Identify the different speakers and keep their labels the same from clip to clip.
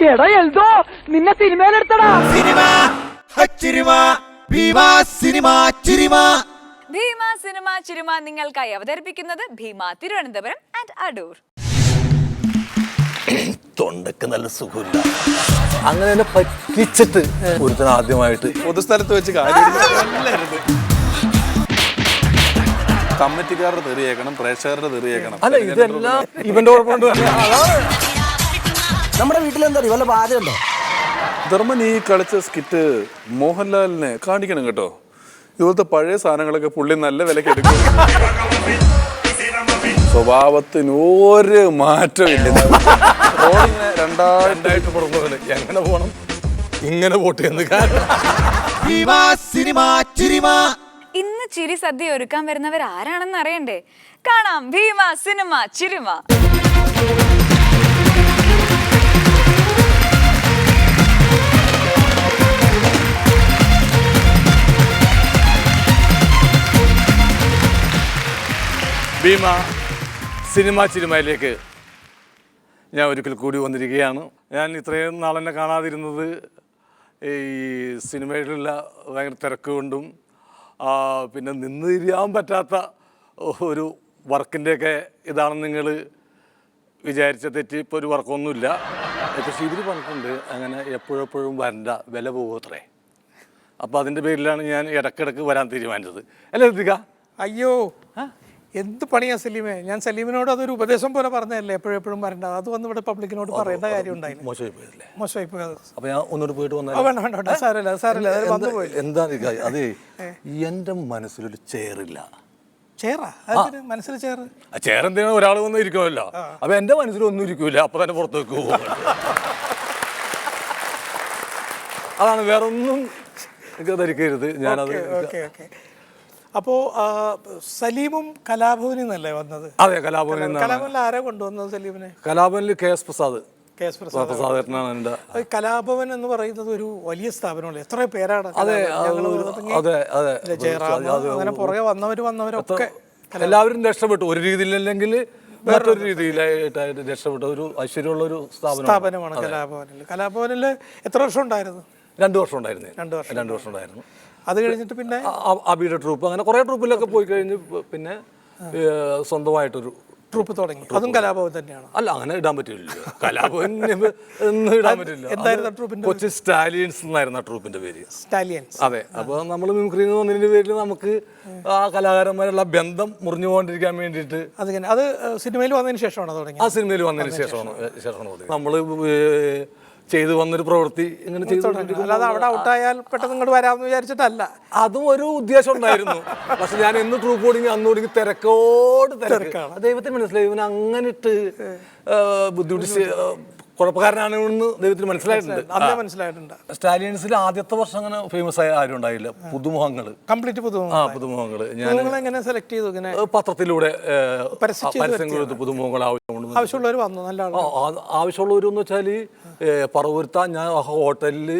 Speaker 1: എടാ എൽദോ നിന്നെ സിനിമയിലെടുത്തടാ.
Speaker 2: ഭീമ സിനിമ ചിരിമ നിങ്ങൾക്കായി അവതരിപ്പിക്കുന്നത് ഭീമ തിരുവനന്തപുരം ആൻഡ് അടൂർ.
Speaker 3: തൊണ്ടക്ക് നല്ല സുഖമില്ല, അങ്ങനെ തന്നെ പറ്റിച്ചിട്ട് ഒരുത്തൻ ആദ്യമായിട്ട്
Speaker 4: പൊതുസ്ഥലത്ത് വെച്ച് കമ്മിറ്റിക്കാരുടെ തെറിയേക്കണം, പ്രേക്ഷകരുടെ തെറിയേക്കണം.
Speaker 3: അല്ല, ഇതെല്ലാം ഇവന്റെ കുഴപ്പമുണ്ട്.
Speaker 5: നമ്മുടെ വീട്ടിലെന്താ വല്ല ബാധയുണ്ടോ?
Speaker 4: ധർമ്മൻ ഈ കളിച്ച സ്കിറ്റ് മോഹൻലാലിനെ കാണിക്കണം കേട്ടോ. ഇതുപോലത്തെ പഴയ സാധനങ്ങളൊക്കെ പുള്ളി നല്ല വിലക്ക് എടുക്കും. സ്വഭാവത്തിന് ഒരു മാറ്റമില്ല.
Speaker 3: രണ്ടായിട്ട് പുറത്തുപോലെ എങ്ങനെ പോണം, ഇങ്ങനെ പോട്ടെ എന്ന്.
Speaker 2: ഇന്ന് ചിരി സദ്യ ഒരുക്കാൻ വരുന്നവർ ആരാണെന്ന് അറിയണ്ടേ? കാണാം ഭീമ സിനിമ ചിരിമ.
Speaker 3: ഭീമ സിനിമ ചിരിമയിലേക്ക് ഞാൻ ഒരിക്കൽ കൂടി വന്നിരിക്കുകയാണ്. ഞാൻ ഇത്രയും നാളെന്നെ കാണാതിരുന്നത് ഈ സിനിമയിലുള്ള ഭയങ്കര തിരക്ക് കൊണ്ടും പിന്നെ നിന്ന് തിരിയാൻ പറ്റാത്ത ഒരു വർക്കിൻ്റെയൊക്കെ ഇതാണെന്ന് നിങ്ങൾ വിചാരിച്ച തെറ്റി. ഇപ്പോൾ ഒരു വർക്കൊന്നുമില്ല. പക്ഷേ ഇതിൽ പറഞ്ഞിട്ടുണ്ട് അങ്ങനെ എപ്പോഴെപ്പോഴും വരണ്ട, വില പോകത്രേ. അപ്പോൾ അതിൻ്റെ പേരിലാണ് ഞാൻ ഇടയ്ക്കിടയ്ക്ക് വരാൻ തീരുമാനിച്ചത്. അല്ലേ ഋതിക?
Speaker 5: അയ്യോ, എന്ത് പണിയാ സലീമേ. ഞാൻ സലീമിനോട് അതൊരു ഉപദേശം പോലെ പറഞ്ഞതല്ലേ എപ്പോഴെപ്പോഴും വരണ്ട. അത് വന്ന് ഇവിടെ പബ്ലിക്കിനോട് പറയേണ്ട കാര്യം ഉണ്ടായില്ല.
Speaker 3: മോശമായി പോയതല്ലേ?
Speaker 5: മോശമായി പോയത്.
Speaker 3: അപ്പോൾ ഞാൻ ഒന്നുകൂടി പോയിട്ട്
Speaker 5: വേണ്ട സാരമില്ല സാരമില്ല, അത് വന്നു പോയി.
Speaker 3: എന്താ അതെ, എൻ്റെ മനസ്സിലൊരു ചെയറില്ല.
Speaker 5: ചേറാ മനസ്സിൽ ചേറ്.
Speaker 3: ചെയർ എന്തിനാണ്, ഒരാൾ വന്ന് ഇരിക്കുമല്ലോ. അപ്പൊ എന്റെ മനസ്സിലൊന്നും ഇരിക്കൂല, അപ്പൊ തന്നെ പുറത്തേക്ക് പോകും. അതാണ്, വേറെ ഒന്നും ധരിക്കരുത്. ഞാനത്
Speaker 5: അപ്പോ സലീമും കലാഭവനിൽ നിന്നല്ലേ വന്നത്?
Speaker 3: അതെ, കലാഭവനിൽ
Speaker 5: ആരാ കൊണ്ടുവന്നത് സലീമിനെ?
Speaker 3: കലാഭവനിൽ KS പ്രസാദ്.
Speaker 5: കലാഭവൻ എന്ന് പറയുന്നത് ഒരു വലിയ സ്ഥാപനമല്ലേ, എത്ര പേരാണ്. അങ്ങനെ പുറകെ വന്നവരൊക്കെ
Speaker 3: എല്ലാവരും രക്ഷപ്പെട്ടു ഒരു രീതിയിലല്ലെങ്കിൽ മറ്റൊരു രീതിയിലായിട്ട് രക്ഷപ്പെട്ട ഒരു ഐശ്വര്യമുള്ള ഒരു സ്ഥാപനമാണ്
Speaker 5: കലാഭവനിൽ. കലാഭവനിൽ എത്ര വർഷം ഉണ്ടായിരുന്നു?
Speaker 3: 2 വർഷം ഉണ്ടായിരുന്നു. 2 വർഷം ഉണ്ടായിരുന്നു.
Speaker 5: അത് കഴിഞ്ഞിട്ട് പിന്നെ
Speaker 3: അബിയുടെ ട്രൂപ്പ്, അങ്ങനെ കുറെ ട്രൂപ്പിലൊക്കെ പോയി കഴിഞ്ഞ് പിന്നെ സ്വന്തമായിട്ടൊരു
Speaker 5: ട്രൂപ്പ് തുടങ്ങി. അതും കലാഭവൻ തന്നെയാണ്.
Speaker 3: അല്ല, അങ്ങനെ ഇടാൻ പറ്റില്ല. കലാഭവൻ ഇടാൻ പറ്റില്ല.
Speaker 5: എന്തായിരുന്നു ട്രൂപ്പിന്റെ?
Speaker 3: കൊച്ചി സ്റ്റാലിയൻസ് എന്നായിരുന്നു ആ ട്രൂപ്പിന്റെ പേര്.
Speaker 5: സ്റ്റാലിയൻസ്.
Speaker 3: അതെ. അപ്പൊ നമ്മൾ മിമിക്രി വന്നതിന്റെ പേരിൽ നമുക്ക് ആ കലാകാരന്മാരുള്ള ബന്ധം മുറിഞ്ഞു പോകാണ്ടിരിക്കാൻ വേണ്ടിയിട്ട്
Speaker 5: അത് സിനിമയിൽ വന്നതിന് ശേഷമാണ് തുടങ്ങി.
Speaker 3: ആ സിനിമയിൽ വന്നതിന് ശേഷമാണ് നമ്മള് ചെയ്തു വന്നൊരു പ്രവൃത്തി ഇങ്ങനെ
Speaker 5: അല്ലാതെ അവിടെ ഔട്ടായാൽ പെട്ടെന്ന് ഇങ്ങോട്ട് വരാമെന്ന് വിചാരിച്ചിട്ടല്ല.
Speaker 3: അതും ഒരു ഉദ്ദേശം ഉണ്ടായിരുന്നു. പക്ഷെ ഞാൻ എന്ന് ട്രൂപ്പ് ഓടിങ്ങി അന്നോടിങ്ങി തിരക്കോട് തിരക്കാണ്. ദൈവത്തിന് മനസ്സിലായി ഇവന് അങ്ങനെ ഇട്ട് ബുദ്ധിമുട്ടി കുഴപ്പക്കാരനാണെന്ന് ദൈവത്തിന് മനസ്സിലായിട്ടുണ്ട്. സ്റ്റാലിയൻസിൽ ആദ്യത്തെ വർഷം അങ്ങനെ ഫേമസ് ആയ ആരും ഉണ്ടായില്ല. പുതുമുഖങ്ങള്,
Speaker 5: കംപ്ലീറ്റ് പുതുമുഖങ്ങള്. ഞാൻ സെലക്ട് ചെയ്തു ഇങ്ങനെ
Speaker 3: പത്രത്തിലൂടെ പരസ്യം കൊടുത്ത് പുതുമുഖങ്ങൾ
Speaker 5: ആവശ്യമുള്ളവർ വന്നു. നല്ല
Speaker 3: ആവശ്യമുള്ളവരെന്ന് വെച്ചാൽ പറവൂർത്ത ഞാൻ ഹോട്ടലിൽ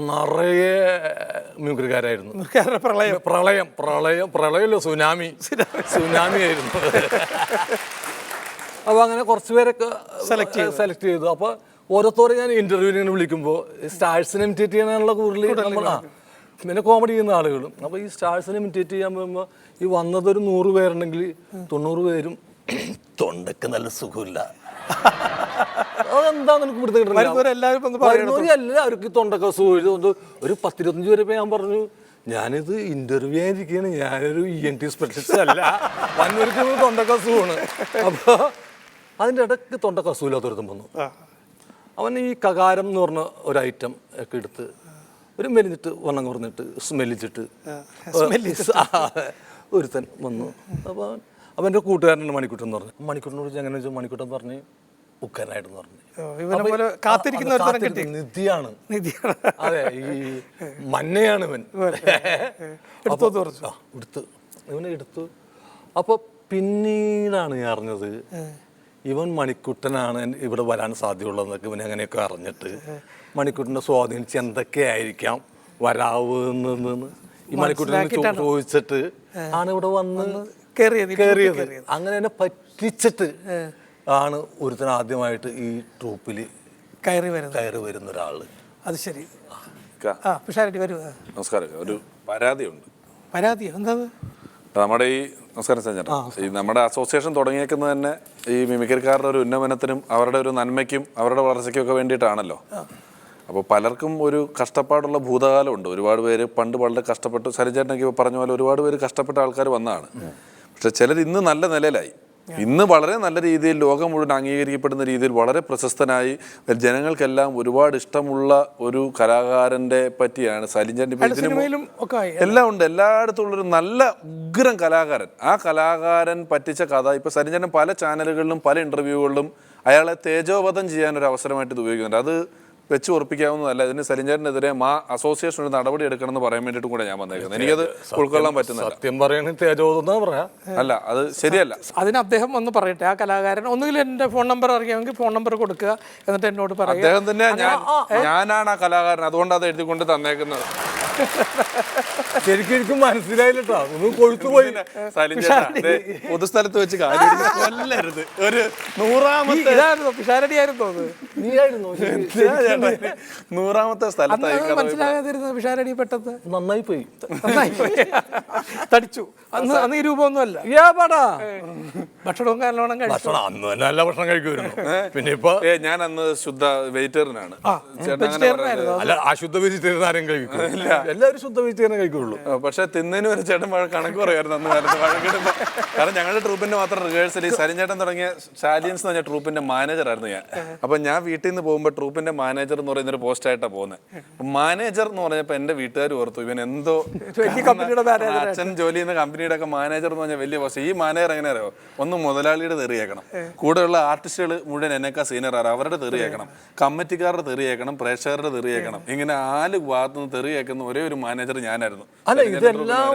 Speaker 3: നിറയെ മ്യൂക്രിക്കാരായിരുന്നു. പ്രളയമല്ലോ, സുനാമി ആയിരുന്നു. അപ്പോൾ അങ്ങനെ കുറച്ച് പേരൊക്കെ സെലക്ട് ചെയ്തു. അപ്പോൾ ഓരോരുത്തരും ഞാൻ ഇന്റർവ്യൂവിന് ഇങ്ങനെ വിളിക്കുമ്പോൾ സ്റ്റാർസിനെ ഇമിറ്റേറ്റ് ചെയ്യാനുള്ള കൂടുതൽ നമ്മൾ പിന്നെ കോമഡി ചെയ്യുന്ന ആളുകളും. അപ്പോൾ ഈ സ്റ്റാർസിനെ ഇമിറ്റേറ്റ് ചെയ്യാൻ പോകുമ്പോൾ ഈ വന്നതൊരു 100 പേരുണ്ടെങ്കിൽ 90 പേരും തൊണ്ടക്ക് നല്ല സുഖമില്ല. അതെന്താന്ന് എനിക്ക് പിടുത്തം. എല്ലാവർക്കും തൊണ്ടൊക്കെ സുഖം. ഒരു 10-25 പേരെ ഞാൻ പറഞ്ഞു, ഞാനിത് ഇന്റർവ്യൂ ആയിരിക്കുകയാണ്, ഞാനൊരു ENT സ്പെഷ്യലിസ്റ്റ് അല്ല, വന്നവർക്ക് തൊണ്ടൊക്കെ സുഖമാണ്. അപ്പോൾ അതിൻ്റെ ഇടയ്ക്ക് തൊണ്ടൊക്കെ അസുഖമില്ലാത്തൊരുത്തം വന്നു. അവൻ ഈ കകാരം എന്ന് പറഞ്ഞ ഒരു ഐറ്റം ഒക്കെ എടുത്ത് ഒരു മെലിഞ്ഞിട്ട് വണ്ണം കുറഞ്ഞിട്ട് സ്മെല്ലിച്ചിട്ട് ഒരുത്തൻ വന്നു. അപ്പോൾ അവൻ്റെ കൂട്ടുകാരനാണ് മണിക്കുട്ടൻ എന്ന് പറഞ്ഞു. മണിക്കുട്ടനോട് എങ്ങനെ വെച്ചാൽ മണിക്കുട്ടൻ പറഞ്ഞ് ഉക്കരനായിട്ടെന്ന് പറഞ്ഞു. നിധിയാണ്. അതെ, ഈ മന്നയാണ് ഇവൻ. ഇവനെ എടുത്തു. അപ്പൊ പിന്നീടാണ് ഞാൻ അറിഞ്ഞത് ഇവൻ മണിക്കുട്ടനാണ് ഇവിടെ വരാൻ സാധ്യതയുള്ളതെന്നൊക്കെ ഇവൻ അങ്ങനെയൊക്കെ അറിഞ്ഞിട്ട് മണിക്കുട്ടനെ സ്വാധീനിച്ച് എന്തൊക്കെയായിരിക്കാം വരാവുന്നതെന്ന് ഈ മണിക്കുട്ടനെ ചോദിച്ചിട്ട് ആണ് ഇവിടെ വന്ന് കയറിയത്. അങ്ങനെ തന്നെ പറ്റിച്ചിട്ട് ആണ് ഒരുത്തൻ ആദ്യമായിട്ട് ഈ ട്രൂപ്പിൽ
Speaker 5: കയറി വരുന്നത്.
Speaker 6: കയറി വരുന്ന ഒരാൾ.
Speaker 5: അത് ശരി.
Speaker 4: ക-
Speaker 5: ആ പിഷാരടി വരൂ.
Speaker 4: നമസ്കാരം. ഒരു പരാതിയുണ്ട്.
Speaker 5: പരാതിയോ? എന്താ?
Speaker 4: നമ്മുടെ ഈ നമസ്കാരം സഞ്ജന, ഈ നമ്മുടെ അസോസിയേഷൻ തുടങ്ങിയേക്കുന്നത് തന്നെ ഈ മിമിക്രിക്കാരുടെ ഒരു ഉന്നമനത്തിനും അവരുടെ ഒരു നന്മയ്ക്കും അവരുടെ വളർച്ചയ്ക്കും ഒക്കെ വേണ്ടിയിട്ടാണല്ലോ. അപ്പോൾ പലർക്കും ഒരു കഷ്ടപ്പാടുള്ള ഭൂതകാലമുണ്ട്. ഒരുപാട് പേര് പണ്ട് വളരെ കഷ്ടപ്പെട്ട്, സരിചേട്ടനൊക്കെ പറഞ്ഞ പോലെ ഒരുപാട് പേര് കഷ്ടപ്പെട്ട ആൾക്കാർ വന്നതാണ്. പക്ഷെ ചിലർ ഇന്ന് നല്ല നിലയിലായി, ഇന്ന് വളരെ നല്ല രീതിയിൽ ലോകം മുഴുവൻ അംഗീകരിക്കപ്പെടുന്ന രീതിയിൽ വളരെ പ്രശസ്തനായി ജനങ്ങൾക്കെല്ലാം ഒരുപാട് ഇഷ്ടമുള്ള ഒരു കലാകാരൻ്റെ പറ്റിയാണ് സലിഞ്ചേട്ടൻ.
Speaker 5: സിനിമയിലും ഒക്കെ ആയി.
Speaker 4: എല്ലാം ഉണ്ട്, എല്ലായിടത്തും ഉള്ളൊരു നല്ല ഉഗ്രം കലാകാരൻ. ആ കലാകാരൻ പറ്റിച്ച കഥ ഇപ്പോൾ സലിഞ്ചേട്ടൻ പല ചാനലുകളിലും പല ഇൻ്റർവ്യൂകളിലും അയാളെ തേജോവധം ചെയ്യാൻ ഒരു അവസരമായിട്ട് ഇത് ഉപയോഗിക്കുന്നുണ്ട്. അത് വെച്ച് ഉറപ്പിക്കാവുന്നതല്ല. ഇതിന് സലിഞ്ചേട്ടനെതിരെ അസോസിയേഷൻ ഒരു നടപടി എടുക്കണം എന്ന് പറയാൻ വേണ്ടിയിട്ടും കൂടെ ഞാൻ വന്നേക്കുന്നത്. എനിക്കത് ഉൾക്കൊള്ളാൻ പറ്റുന്നില്ല.
Speaker 6: സത്യം പറയുകയാണെങ്കിൽ തേജോവധം പറയാ,
Speaker 4: അല്ല അത് ശരിയല്ല.
Speaker 5: അതിന് അദ്ദേഹം ഒന്ന് പറയട്ടെ. ആ കലാകാരൻ ഒന്നുകിൽ എൻ്റെ ഫോൺ നമ്പർ അറിയാമെങ്കിൽ ഫോൺ നമ്പർ കൊടുക്കുക, എന്നിട്ട് എന്നോട് പറയുക.
Speaker 4: അദ്ദേഹം തന്നെ ഞാനാണ് ആ കലാകാരൻ, അതുകൊണ്ട് അത് എഴുതിക്കൊണ്ട് തന്നേക്കുന്നത്.
Speaker 6: ശരിക്കും മനസ്സിലായില്ലോ, ഒന്ന് കൊഴുത്തു പോയി.
Speaker 4: പൊതുസ്ഥലത്ത് വെച്ച് കൊല്ലരുത്. ഒരു 100ാമത്തെ
Speaker 5: പിഷാരടി ആയിരുന്നു അത്.
Speaker 6: നീയായിരുന്നു
Speaker 4: 100ാമത്തെ സ്ഥലത്തായി
Speaker 5: മനസ്സിലാകാതിരുന്നത് പിഷാരടി പെട്ടെന്ന്
Speaker 6: നന്നായി പോയി.
Speaker 5: തടിച്ചു. അന്ന് ഈ രൂപമൊന്നുമല്ല. ഭക്ഷണവും കാരണവണ്ണം കഴിച്ചു.
Speaker 6: ഭക്ഷണം അന്ന് തന്നെ നല്ല ഭക്ഷണം കഴിക്കുമായിരുന്നു. പിന്നെ ഇപ്പൊ
Speaker 4: ഞാൻ അന്ന് ശുദ്ധ വെജിറ്റേറിയനാണ്.
Speaker 6: അല്ല, അശുദ്ധ വെജിറ്റേറിയൻ ആരും കഴിക്കും? എല്ലാവരും ശുദ്ധ വെജിറ്റേറിയൻ കഴിക്കുള്ളൂ.
Speaker 4: പക്ഷെ തിന്നതിന് ഒരു ചേട്ടൻ കണക്ക് പറയായിരുന്നു അന്ന് കാലത്ത് വഴക്കിടുമ്പോ. കാരണം ഞങ്ങളുടെ ട്രൂപ്പിന്റെ മാത്രം റിഹേഴ്സൽ ഈ സരിഞ്ചേട്ടൻ തുടങ്ങിയ ഷാലിയൻസ് എന്ന് പറഞ്ഞ ട്രൂപ്പിന്റെ മാനേജർ ആയിരുന്നു ഞാൻ. അപ്പൊ ഞാൻ വീട്ടിൽ നിന്ന് പോകുമ്പോൾ ട്രൂപ്പിന്റെ മാനേജർ എന്ന് പറയുന്ന ഒരു പോസ്റ്റായിട്ടാണ് പോകുന്നത്. മാനേജർ എന്ന് പറഞ്ഞപ്പോ എന്റെ വീട്ടുകാർ ഓർത്തു ഇവൻ എന്തോ അച്ഛൻ ജോലി ചെയ്യുന്ന കമ്പനിയുടെ ഒക്കെ മാനേജർ എന്ന് പറഞ്ഞാൽ വലിയ പോസ്റ്റ്. ഈ മാനേജർ എങ്ങനെ അറിയോ? ഒന്ന് മുതലാളിയുടെ തെറിയേക്കണം, കൂടെയുള്ള ആർട്ടിസ്റ്റുകൾ മുഴുവൻ എന്നെക്കാ സീനിയറാണ്, അവരുടെ തെറിയേക്കണം, കമ്മിറ്റിക്കാരുടെ തെറിയേക്കണം, പ്രേക്ഷകരുടെ തെറിയേക്കണം. ഇങ്ങനെ 4 ഭാഗത്തു നിന്ന് തെറിയേക്കുന്ന ഒരേ ഒരു മാനേജർ ഞാനായിരുന്നു.
Speaker 6: അല്ല, ഇതെല്ലാം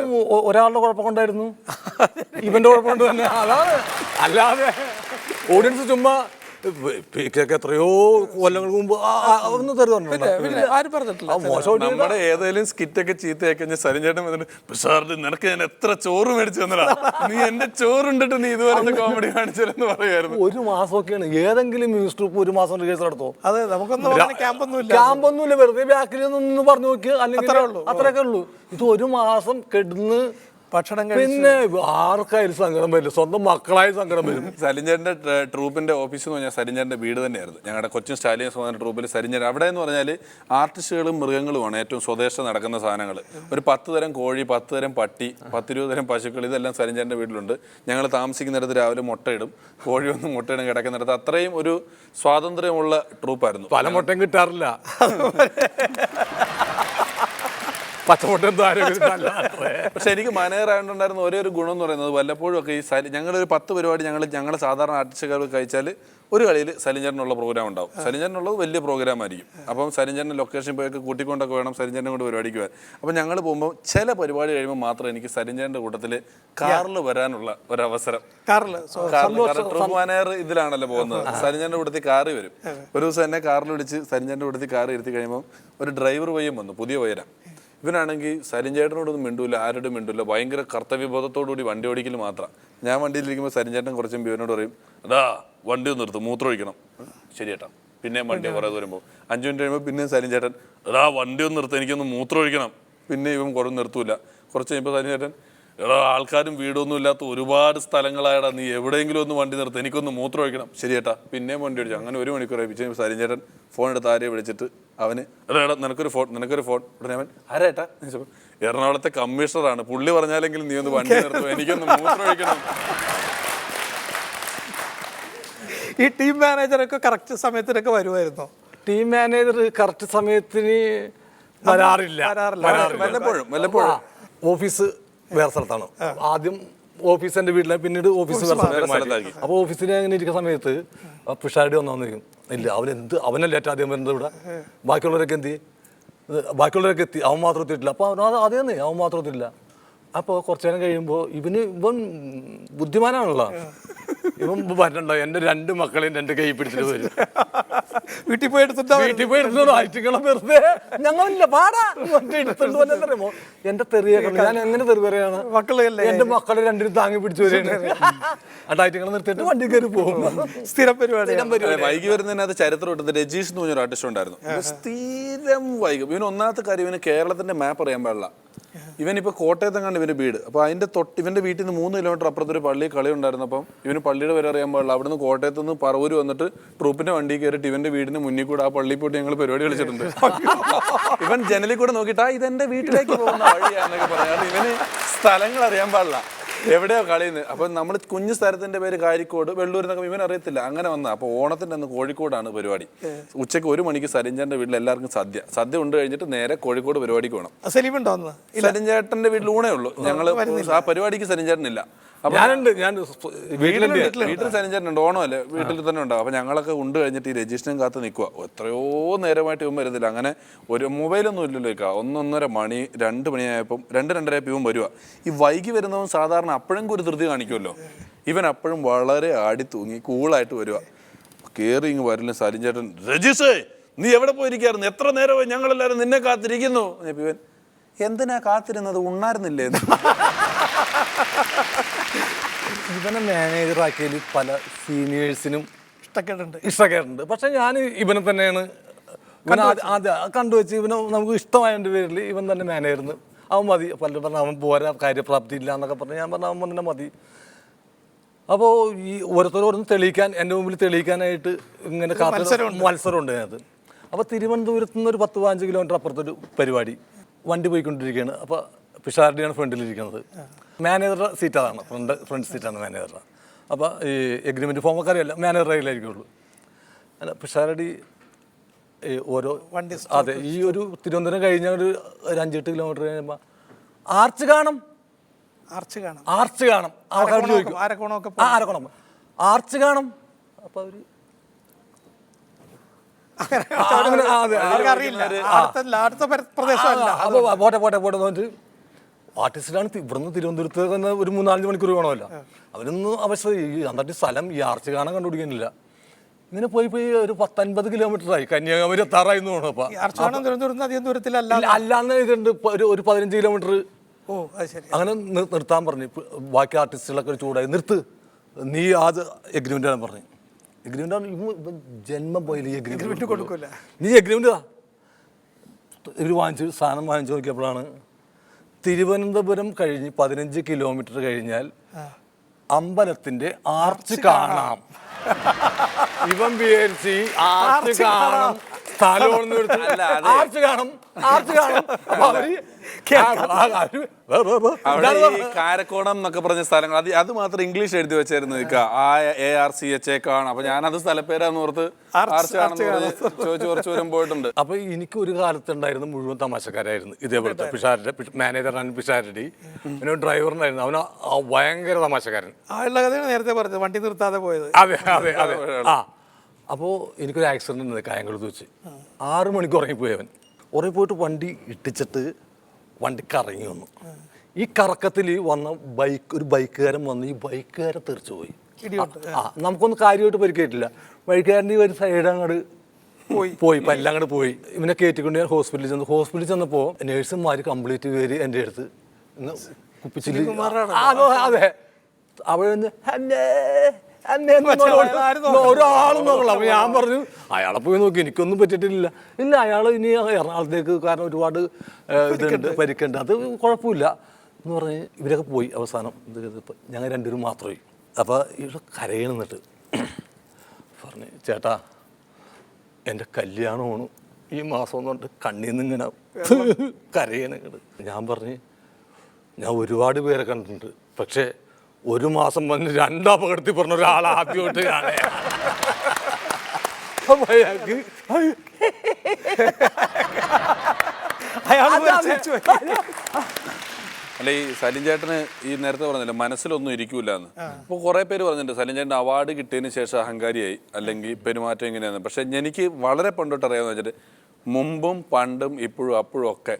Speaker 6: ഒരാളുടെ കുഴപ്പം കൊണ്ടായിരുന്നു, ഇവന്റെ കുഴപ്പം കൊണ്ട് തന്നെ. അതാണ്, അല്ലാതെ ഓഡിയൻസ് ചുമ്മാ എത്രയോ കൊല്ലങ്ങൾക്ക് മുമ്പ് ഒന്ന്
Speaker 4: നമ്മുടെ ഏതെങ്കിലും സ്കിറ്റൊക്കെ ചീത്തയാക്കി കഴിഞ്ഞാൽ സരിഞ്ചേട്ടൻ വന്നിട്ട് നിനക്ക് ഞാൻ എത്ര ചോറ് മേടിച്ചു തന്നടാ, നീ എന്റെ ചോറുണ്ടിട്ട് നീ ഇതുപോലെ കോമഡി കാണിച്ചെന്ന് പറയുമായിരുന്നു.
Speaker 6: ഒരു മാസമൊക്കെയാണ് ഏതെങ്കിലും മ്യൂസിക് ട്രൂപ്പ് ഒരു മാസം റിഹേഴ്സൽ നടത്തുമോ?
Speaker 5: അതെ, നമുക്കൊന്നും
Speaker 6: ക്യാമ്പൊന്നുമില്ല, വെറുതെ ബാക്കിൽ നിന്ന് പറഞ്ഞു നോക്കി, അല്ലെങ്കിൽ അത്രയൊക്കെ ഉള്ളൂ. ഇത് ഒരു മാസം കിടന്ന്
Speaker 5: ഭക്ഷണം
Speaker 6: പിന്നെ ആർക്കായാലും സങ്കടം വരില്ല, സ്വന്തം മക്കളായ സങ്കടം വരും.
Speaker 4: സലിഞ്ചേട്ടൻ്റെ ട്രൂപ്പിന്റെ ഓഫീസ് എന്ന് പറഞ്ഞാൽ സരിഞ്ചേട്ടൻ്റെ വീട് തന്നെയായിരുന്നു. ഞങ്ങളുടെ കൊച്ചിൻ സ്റ്റാലിയൻസ് പറഞ്ഞ ട്രൂപ്പിൽ സരിഞ്ചേട്ടൻ അവിടെ എന്ന് പറഞ്ഞാൽ ആർട്ടിസ്റ്റുകളും മൃഗങ്ങളുമാണ് ഏറ്റവും സ്വദേശം നടക്കുന്ന സാധനങ്ങൾ. ഒരു 10 തരം കോഴി, 10 തരം പട്ടി, 10-20 തരം പശുക്കൾ, ഇതെല്ലാം സരിഞ്ചേട്ടൻ്റെ വീട്ടിലുണ്ട്. ഞങ്ങൾ താമസിക്കുന്നിടത്ത് രാവിലെ മുട്ടയിടും, കോഴി വന്ന് മുട്ടയിടും, കിടക്കുന്നിടത്ത്. അത്രയും ഒരു സ്വാതന്ത്ര്യമുള്ള ട്രൂപ്പായിരുന്നു.
Speaker 6: പല മുട്ടയും കിട്ടാറില്ല, പച്ചമുട്ട.
Speaker 4: പക്ഷെ എനിക്ക് മാനേജർ ആയതുകൊണ്ടായിരുന്ന ഒരേ ഒരു ഗുണം എന്ന് പറയുന്നത് വല്ലപ്പോഴും ഒക്കെ ഈ ഞങ്ങളൊരു 10 പരിപാടി ഞങ്ങളുടെ സാധാരണ ആർട്ടിസ്റ്റുകാർ കഴിച്ചാൽ ഒരു കളിയിൽ സലിഞ്ചേട്ടനുള്ള പ്രോഗ്രാം ഉണ്ടാവും. സലിഞ്ചേട്ടനുള്ളത് വലിയ പ്രോഗ്രാം ആയിരിക്കും. അപ്പം സലിഞ്ചേട്ടൻ ലൊക്കേഷൻ പോയൊക്കെ കൂട്ടിക്കൊണ്ടൊക്കെ വേണം സലിഞ്ചേട്ടനെ കൊണ്ട് പരിപാടിക്ക് പോകാൻ. അപ്പം ഞങ്ങൾ പോകുമ്പോൾ ചില പരിപാടി കഴിയുമ്പോൾ മാത്രം എനിക്ക് സലിഞ്ചേട്ടൻ്റെ കൂട്ടത്തിൽ കാറിൽ വരാനുള്ള ഒരവസരം. ട്രൂപ്പ് മാനേജർ ഇതിലാണല്ലോ പോകുന്നത്. സലിഞ്ചേട്ടൻ്റെ കൂട്ടത്തിൽ കാറ് വരും. ഒരു ദിവസം എന്നെ കാറിൽ വിളിച്ച് സലിഞ്ചേട്ടൻ്റെ കൂട്ടത്തിൽ കാറ് ഇരുത്തി കഴിയുമ്പോൾ ഒരു ഡ്രൈവർ പയ്യൻ വന്നു, പുതിയ പയ്യനാണ്. ഇവനാണെങ്കിൽ സലിഞ്ചേട്ടനോടൊന്നും മിണ്ടൂല, ആരോടും മിണ്ടൂല, ഭയങ്കര കർത്തവ്യബോധത്തോടുകൂടി വണ്ടി ഓടിക്കൽ മാത്രം. ഞാൻ വണ്ടിയിലിരിക്കുമ്പോൾ സലിഞ്ചേട്ടൻ കുറച്ചും ഇവനോട് പറയും, അതാ വണ്ടി ഒന്ന് നിർത്തും, മൂത്രമൊഴിക്കണം. ശരിയേട്ടാ. പിന്നെ വണ്ടി കുറേ ദൂരം പോകും. 5 മിനിറ്റ് കഴിയുമ്പോൾ പിന്നെയും സലിഞ്ചേട്ടൻ, അതാ വണ്ടി ഒന്ന് നിർത്തും, എനിക്കൊന്ന് മൂത്രമൊഴിക്കണം. പിന്നെ ഇവൻ കുറേ നിർത്തൂല. കുറച്ച് കഴിയുമ്പോൾ സലിഞ്ചേട്ടൻ, എടാ ആൾക്കാരും വീടൊന്നും ഇല്ലാത്ത ഒരുപാട് സ്ഥലങ്ങളായടാ, നീ എവിടെയെങ്കിലും ഒന്ന് വണ്ടി നിർത്തും, എനിക്കൊന്ന് മൂത്രം ഒഴിക്കണം. ശരിയേട്ടാ. പിന്നെയും വണ്ടി ഓടിച്ചു. അങ്ങനെ 1 മണിക്കൂർ ആയി. സരിഞ്ചേട്ടൻ ഫോൺ എടുത്ത് ആരെയും വിളിച്ചിട്ട് അവന്, എടാ നിനക്കൊരു ഫോൺ ഉടനെ അവൻ ആരേട്ടാ? എറണാകുളത്തെ കമ്മീഷണറാണ്, പുള്ളി പറഞ്ഞാലെങ്കിലും നീ ഒന്ന് വണ്ടി നിർത്തും, എനിക്കൊന്ന് മൂത്രം ഒഴിക്കണം.
Speaker 5: ഈ ടീം മാനേജറൊക്കെ കറക്റ്റ് സമയത്തിനൊക്കെ വരുമായിരുന്നോ?
Speaker 6: ടീം മാനേജർ കറക്റ്റ് സമയത്തിന് വരാറില്ല.
Speaker 4: വല്ലപ്പോഴും
Speaker 6: ഓഫീസ് വേറെ സ്ഥലത്താണ്. ആദ്യം ഓഫീസ് എൻ്റെ വീട്ടിലാണ്, പിന്നീട് ഓഫീസ് വേറെ സ്ഥലത്തായിരിക്കും. അപ്പോൾ ഓഫീസിൽ അങ്ങനെ ഇരിക്കുന്ന സമയത്ത് പിഷാരടി വന്നിരിക്കും. ഇല്ല, അവനല്ലേ ഏറ്റവും ആദ്യം വരുന്നത് ഇവിടെ. ബാക്കിയുള്ളവരൊക്കെ ബാക്കിയുള്ളവരൊക്കെ എത്തി, അവൻ മാത്രം എത്തിയിട്ടില്ല. അപ്പോൾ അതേ അവൻ മാത്രം എത്തിയിട്ടില്ല. അപ്പോൾ കുറച്ചു നേരം കഴിയുമ്പോൾ ഇവൻ ബുദ്ധിമാനാണല്ലോ. ഇവൻ പറഞ്ഞിട്ടുണ്ടോ, എൻ്റെ 2 മക്കളെയും 2 കൈ പിടിച്ചിട്ട് വരും.
Speaker 5: വീട്ടിൽ പോയി എടുത്തിട്ടാ
Speaker 6: വീട്ടിൽ പോയി എടുത്തോ ആയിട്ടിക്കണം വെറുതെ ഞങ്ങളില്ല പാടാ എടുത്തോണ്ട് വന്നറിയുമോ എന്റെ തെറിയൊക്കെ ഞാൻ എങ്ങനെ തെറി പറയാണ്
Speaker 5: മക്കളല്ലേ
Speaker 6: എന്റെ മക്കളെ രണ്ടിനും താങ്ങി പിടിച്ചു വരികയാണ് അടായിട്ടിങ്ങനെ നിർത്തിയിട്ട് വണ്ടി കയറി പോകും
Speaker 5: സ്ഥിരം പരിപാടി
Speaker 4: വൈകി വരുന്നതിനകത്ത് ചരിത്രം ഇട്ടത് രജീഷ് എന്ന് പറഞ്ഞൊരു ആർട്ടിസ്റ്റ് ഉണ്ടായിരുന്നു ഇവൻ സ്ഥിരം വൈകും. ഇവന് ഒന്നാമത്തെ കാര്യം ഇവന് കേരളത്തിന്റെ മാപ്പ് അറിയാൻ പാടില്ല. ഇവനിപ്പോൾ കോട്ടയത്തെങ്ങാണ്ട് ഇവന്റെ വീട്. അപ്പോൾ അതിന്റെ ഇവന്റെ വീട്ടിൽ നിന്ന് 3 കിലോമീറ്റർ അപ്പുറത്തൊരു പള്ളി കളി ഉണ്ടായിരുന്നപ്പം ഇവന് പള്ളിയുടെ വരെ അറിയാൻ പാടില്ല. അവിടുന്ന് കോട്ടയത്ത് നിന്ന് പറവൂര് വന്നിട്ട് ട്രൂപ്പിന്റെ വണ്ടി കയറിയിട്ട് ഇവന്റെ വീടിന് മുന്നിൽ കൂടെ ആ പള്ളിയിൽ പോയിട്ട് ഞങ്ങൾ പരിപാടി കളിച്ചിട്ടുണ്ട്. ഇവൻ ജനലിൽ കൂടെ നോക്കിയിട്ട് ഇതെന്റെ വീട്ടിലേക്ക് പോകുന്ന വഴിയാന്നൊക്കെ പറയാറ്. ഇവന് സ്ഥലങ്ങൾ അറിയാൻ പാടില്ല, എവിടെയോ കളിയുന്നത്. അപ്പൊ നമ്മൾ കുഞ്ഞു സ്ഥലത്തിന്റെ പേര് കാരിക്കോട്, വെള്ളൂർ എന്നൊക്കെ ഇവൻ അറിയത്തില്ല. അങ്ങനെ വന്ന അപ്പൊ ഓണത്തിന്റെ അന്ന് കോഴിക്കോടാണ് പരിപാടി. ഉച്ചയ്ക്ക് 1 മണിക്ക് സലിഞ്ചേട്ടന്റെ വീട്ടിൽ എല്ലാവർക്കും സദ്യ ഉണ്ട് കഴിഞ്ഞിട്ട് നേരെ കോഴിക്കോട് പരിപാടിക്ക് പോകണം. സലിഞ്ചേട്ടന്റെ വീട്ടിൽ ഊണേ ഉള്ളൂ. ഞങ്ങള് ആ പരിപാടിക്ക് സലിഞ്ചേട്ടനില്ല. വീട്ടിൽ സലിഞ്ചേട്ടനുണ്ട്, ഓണമല്ലേ വീട്ടിൽ തന്നെ ഉണ്ടാവും. അപ്പൊ ഞങ്ങളൊക്കെ ഉണ്ട് കഴിഞ്ഞിട്ട് ഈ രജിസ്റ്ററും കാത്ത് നിൽക്കുക. എത്രയോ നേരമായിട്ട് ഇവൻ വരുന്നില്ല. അങ്ങനെ ഒരു മൊബൈലൊന്നും ഇല്ലല്ലോ. 1-1:30 മണി 2 മണിയായപ്പം 2-2:30 ഇവൻ വരുക. ഈ വൈകി വരുന്നവൻ സാധാരണ അപ്പോഴും ഒരു ധൃതി കാണിക്കുമല്ലോ. ഇവൻ അപ്പോഴും വളരെ ആടി തൂങ്ങി കൂളായിട്ട് വരുക. കയറി ഇങ്ങ് വരില്ല സലിഞ്ചേട്ടൻ, രജിഷേ നീ എവിടെ പോയിരിക്കായിരുന്നു, എത്ര നേരമായി ഞങ്ങളെല്ലാവരും നിന്നെ കാത്തിരിക്കുന്നു. ഇവൻ എന്തിനാ കാത്തിരുന്നത്, ഉണ്ണായിരുന്നില്ലേ?
Speaker 6: ഇവനെ മാനേജറാക്കിയതിൽ പല സീനിയേഴ്സിനും ഇഷ്ടക്കേടുണ്ട്. പക്ഷെ ഞാൻ ഇവനെ തന്നെയാണ് ആദ്യം കണ്ടുവച്ച് ഇവനെ നമുക്ക് ഇഷ്ടമായതിൻ്റെ പേരിൽ ഇവൻ തന്നെ മാനേജർന്ന്. അവൻ മതി. പലരും പറഞ്ഞാൽ അവൻ പോരാ, കാര്യപ്രാപ്തി ഇല്ല എന്നൊക്കെ പറഞ്ഞ് ഞാൻ പറഞ്ഞ അവൻ തന്നെ മതി. അപ്പോൾ ഈ ഓരോരുത്തരോടും തെളിയിക്കാൻ, എൻ്റെ മുമ്പിൽ തെളിയിക്കാനായിട്ട് ഇങ്ങനെ മത്സരമുണ്ട് അതിനകത്ത്. അപ്പോൾ തിരുവനന്തപുരത്ത് നിന്ന് ഒരു 10-15 കിലോമീറ്റർ അപ്പുറത്തൊരു പരിപാടി, വണ്ടി പോയിക്കൊണ്ടിരിക്കുകയാണ്. അപ്പോൾ പിഷാരടിയാണ് ഫ്രണ്ടിലിരിക്കുന്നത്. മാനേജറുടെ സീറ്റ് അതാണ്, ഫ്രണ്ട് സീറ്റാണ് മാനേജറുടെ. അപ്പോൾ ഈ എഗ്രിമെൻറ്റ് ഫോമൊക്കെ അറിയാമല്ലോ, മാനേജറുടെ കയ്യിലായിരിക്കുള്ളൂ. അല്ല പിഷാരടി ഓരോ വണ്ടി അതെ ഈ ഒരു തിരുവനന്തപുരം കഴിഞ്ഞ ഒരു 5-8 കിലോമീറ്റർ കഴിയുമ്പോൾ ആർച്ച് കാണും. ആൾക്കാർ ചോദിക്കും ആരക്കോണം ആർച്ച് കാണും. അപ്പോൾ അവർ പോട്ടെ പറഞ്ഞിട്ട് ആർട്ടിസ്റ്റിലാണ് ഇവിടുന്ന് തിരുവനന്തപുരത്ത് തന്നെ ഒരു 3-4 മണിക്കൂർ വേണമല്ലോ. അവരൊന്നും അവസ്ഥ എന്നിട്ട് സ്ഥലം ഈ ആർച്ച് കാണാൻ കണ്ടുപിടിക്കുന്നില്ല. ഇങ്ങനെ പോയി ഒരു 10-50 കിലോമീറ്ററായി, കന്യാകുമാരി എത്താറായി എന്ന് തോന്നുന്നു. അല്ലാന്ന് ഇതുണ്ട് ഒരു 15 കിലോമീറ്റർ. അങ്ങനെ നിർത്താൻ പറഞ്ഞു. ബാക്കി ആർട്ടിസ്റ്റുകളൊക്കെ ചൂടായി, നിർത്ത് നീ ആദ്യം എഗ്രിമെന്റ് ആണ് പറഞ്ഞു. എഗ്രിമെന്റ് ജന്മം പോയില്ല, എഗ്രിമെന്റ് കൊടുക്കൂല, നീ എഗ്രിമെന്റ് ഇവർ സാധനം വാങ്ങിച്ചു നോക്കിയപ്പോഴാണ് തിരുവനന്തപുരം കഴിഞ്ഞ് 15 കിലോമീറ്റർ കഴിഞ്ഞാൽ അമ്പലത്തിന്റെ ആർച്ച് കാണാം. ഇവൻ വിചാരിച്ച് ആർച്ച് കാണാം, ആർച്ച് കാണും.
Speaker 4: കാരക്കോണം എന്നൊക്കെ പറഞ്ഞ സ്ഥലങ്ങൾ അത് മാത്രം ഇംഗ്ലീഷ് എഴുതി വെച്ചായിരുന്നു. ARCH കാണാം. അപ്പൊ ഞാനത് സ്ഥലപ്പേരാന്ന് ഓർത്ത് ആർച്ച് കാണുന്ന ചോദിച്ചു കുറച്ച് ദൂരം പോയിട്ടുണ്ട്.
Speaker 6: അപ്പൊ എനിക്ക് ഒരു കാലത്തുണ്ടായിരുന്നു മുഴുവൻ തമാശക്കാരായിരുന്നു. ഇതേപോലത്തെ പിഷാരുടെ മാനേജറാണ് പിഷാരടി. പിന്നെ ഡ്രൈവറിനായിരുന്നു, അവന് ഭയങ്കര തമാശക്കാരൻ.
Speaker 5: നേരത്തെ പറഞ്ഞത് വണ്ടി നിർത്താതെ പോയത്.
Speaker 6: അതെ. ആ അപ്പോൾ എനിക്കൊരു ആക്സിഡന്റ് ഉണ്ട് കായംകുളത്ത് വെച്ച്. 6 മണിക്ക് ഉറങ്ങിപ്പോയി അവൻ. ഉറങ്ങിപ്പോയിട്ട് വണ്ടി ഇട്ടിച്ചിട്ട് വണ്ടി കറങ്ങി വന്നു. ഈ കറക്കത്തിൽ വന്ന ഒരു ബൈക്കുകാരൻ വന്ന് ഈ ബൈക്കുകാരെ തെറിച്ചു പോയി. നമുക്കൊന്നും കാര്യമായിട്ട് പരിക്കേറ്റില്ല. ബൈക്കുകാരൻ്റെ ഒരു സൈഡ് അങ്ങോട്ട് പോയി എല്ലാം അങ്ങോട്ട് പോയി. ഇവനെ കയറ്റിക്കൊണ്ട് ഞാൻ ഹോസ്പിറ്റലിൽ ചെന്നപ്പോൾ നേഴ്സുമാർ കംപ്ലീറ്റ് പേര് എൻ്റെ അടുത്ത് കുപ്പിച്ചില്. അതെ അവിടെ ഒരാളും നോക്കണം. അപ്പൊ ഞാൻ പറഞ്ഞു അയാളെ പോയി നോക്കി, എനിക്കൊന്നും പറ്റിയിട്ടില്ല. ഇല്ല അയാൾ ഇനി എറണാകുളത്തേക്ക്, കാരണം ഒരുപാട് ഇതുണ്ട്, പരിക്കുണ്ട്, അത് കുഴപ്പമില്ല എന്ന് പറഞ്ഞ് ഇവരൊക്കെ പോയി. അവസാനം ഞങ്ങൾ 2 പേരും മാത്രമായി. അപ്പോൾ ഇവിടെ കരയണമെന്നിട്ട് പറഞ്ഞ് ചേട്ടാ എൻ്റെ കല്യാണമാണ് ഈ മാസം എന്നുകൊണ്ട് കണ്ണിൽ നിന്ന് ഇങ്ങനെ കരയണങ്ങട്. ഞാൻ പറഞ്ഞ് ഞാൻ ഒരുപാട് പേരെ കണ്ടിട്ടുണ്ട്, പക്ഷേ 1 മാസം വന്ന് 2 അപകടത്തിൽ പറഞ്ഞ ഒരാൾ ആദ്യമായിട്ട് കാണേ.
Speaker 4: അല്ല ഈ സലിം ചേട്ടന് ഈ നേരത്തെ പറഞ്ഞില്ല മനസ്സിലൊന്നും ഇരിക്കൂല എന്ന്. ഇപ്പോൾ കുറേ പേര് പറഞ്ഞിട്ടുണ്ട് സലിം ചേട്ടൻ അവാർഡ് കിട്ടിയതിന് ശേഷം അഹങ്കാരിയായി അല്ലെങ്കിൽ പെരുമാറ്റം ഇങ്ങനെയാണ്. പക്ഷെ എനിക്ക് വളരെ പണ്ടോട്ട് അറിയാമെന്ന് വെച്ചിട്ട് മുമ്പും പണ്ടും ഇപ്പോഴും അപ്പോഴും ഒക്കെ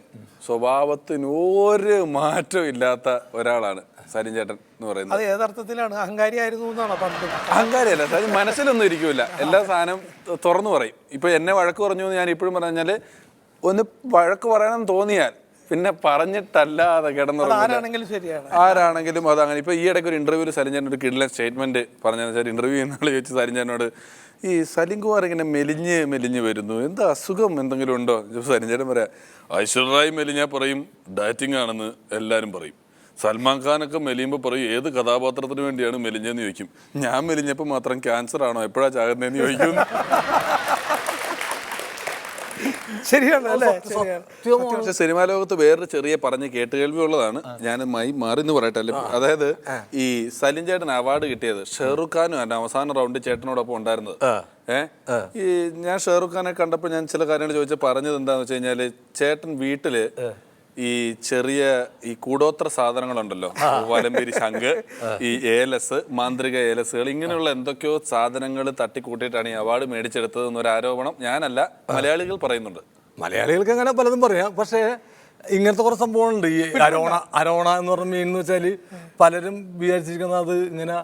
Speaker 4: സ്വഭാവത്തിന് ഒരു മാറ്റം ഇല്ലാത്ത ഒരാളാണ് സലിം ചേട്ടൻ എന്ന് പറയുന്നത്.
Speaker 5: അത് ഏതർത്ഥത്തിലാണ്? അഹങ്കാരിയായിരുന്നു എന്നാണോ പണ്ട്?
Speaker 4: അഹങ്കാരിയല്ല, സലിം മനസ്സിലൊന്നും ഇരിക്കൂല, എല്ലാ സാധനം തുറന്നു പറയും. ഇപ്പൊ എന്നെ വഴക്ക് പറഞ്ഞു എന്ന് ഞാൻ ഇപ്പോഴും പറഞ്ഞാല് ഒന്ന് വഴക്ക് പറയണമെന്ന് തോന്നിയാൽ പിന്നെ പറഞ്ഞിട്ടല്ലാതെ
Speaker 5: ആരാണെങ്കിലും ശരിയാണ്,
Speaker 4: ആരാണെങ്കിലും അതങ്ങനെ. ഇപ്പൊ ഈ ഇടയ്ക്ക് ഒരു ഇന്റർവ്യൂവിൽ സലിം ചേട്ടൻ ഒരു കിഡ്ലൻ സ്റ്റേറ്റ്മെന്റ് പറഞ്ഞതെന്ന് വെച്ചാൽ, ഇന്റർവ്യൂ ചെയ്യുന്ന ആൾ ചോദിച്ചു സലിം ചേട്ടനോട്, ഈ സലിം കുമാർ ഇങ്ങനെ മെലിഞ്ഞ് വരുന്നു, എന്താ അസുഖം എന്തെങ്കിലും ഉണ്ടോ? സലിം ചേട്ടൻ പറയാ, ഐശ്വര്യറായി മെലിഞ്ഞാൽ പറയും ഡയറ്റിംഗ് ആണെന്ന് എല്ലാവരും പറയും, സൽമാൻ ഖാനൊക്കെ മെലിയുമ്പോൾ പറയും ഏത് കഥാപാത്രത്തിന് വേണ്ടിയാണ് മെലിഞ്ഞെന്ന് ചോദിക്കും, ഞാൻ മെലിഞ്ഞപ്പോൾ മാത്രം ക്യാൻസർ ആണോ എപ്പോഴാ ചാകുന്നതെന്ന് ചോദിക്കും.
Speaker 5: ശരിയാണ് അല്ലേ?
Speaker 4: പക്ഷെ സിനിമാ ലോകത്ത് വേറൊരു ചെറിയ പറഞ്ഞ് കേട്ടുകേൾവി ഉള്ളതാണ്, ഞാൻ മാറി എന്ന് പറയട്ടെ അല്ലേ. അതായത് ഈ സലിം ചേട്ടൻ അവാർഡ് കിട്ടിയത് ഷെഹ്റുഖ് ഖാനും എൻ്റെ അവസാന റൗണ്ട് ചേട്ടനോടൊപ്പം ഉണ്ടായിരുന്നത്. ഈ ഞാൻ ഷെഹ്റുഖ് ഖാനെ കണ്ടപ്പോൾ ഞാൻ ചില കാര്യങ്ങൾ ചോദിച്ചാൽ പറഞ്ഞത് എന്താണെന്ന് വെച്ച് കഴിഞ്ഞാല്, ചേട്ടൻ വീട്ടില് ഈ ചെറിയ ഈ കൂടോത്ര സാധനങ്ങളുണ്ടല്ലോ, വലംപിരി ശംഖ്, ഈ ഏലസ്, മാന്ത്രിക ഏലസുകൾ, ഇങ്ങനെയുള്ള എന്തൊക്കെയോ സാധനങ്ങൾ തട്ടിക്കൂട്ടിയിട്ടാണ് ഈ അവാർഡ് മേടിച്ചെടുത്തത് എന്നൊരു ആരോപണം ഞാനല്ല മലയാളികൾ പറയുന്നുണ്ട്.
Speaker 6: മലയാളികൾക്ക് അങ്ങനെ പലതും പറയാം, പക്ഷേ ഇങ്ങനത്തെ കുറേ സംഭവമുണ്ട്. ഈ അരോണ എന്ന് പറഞ്ഞ മീൻ എന്ന് വെച്ചാൽ പലരും വിചാരിച്ചിരിക്കുന്നത് അത് ഇങ്ങനെ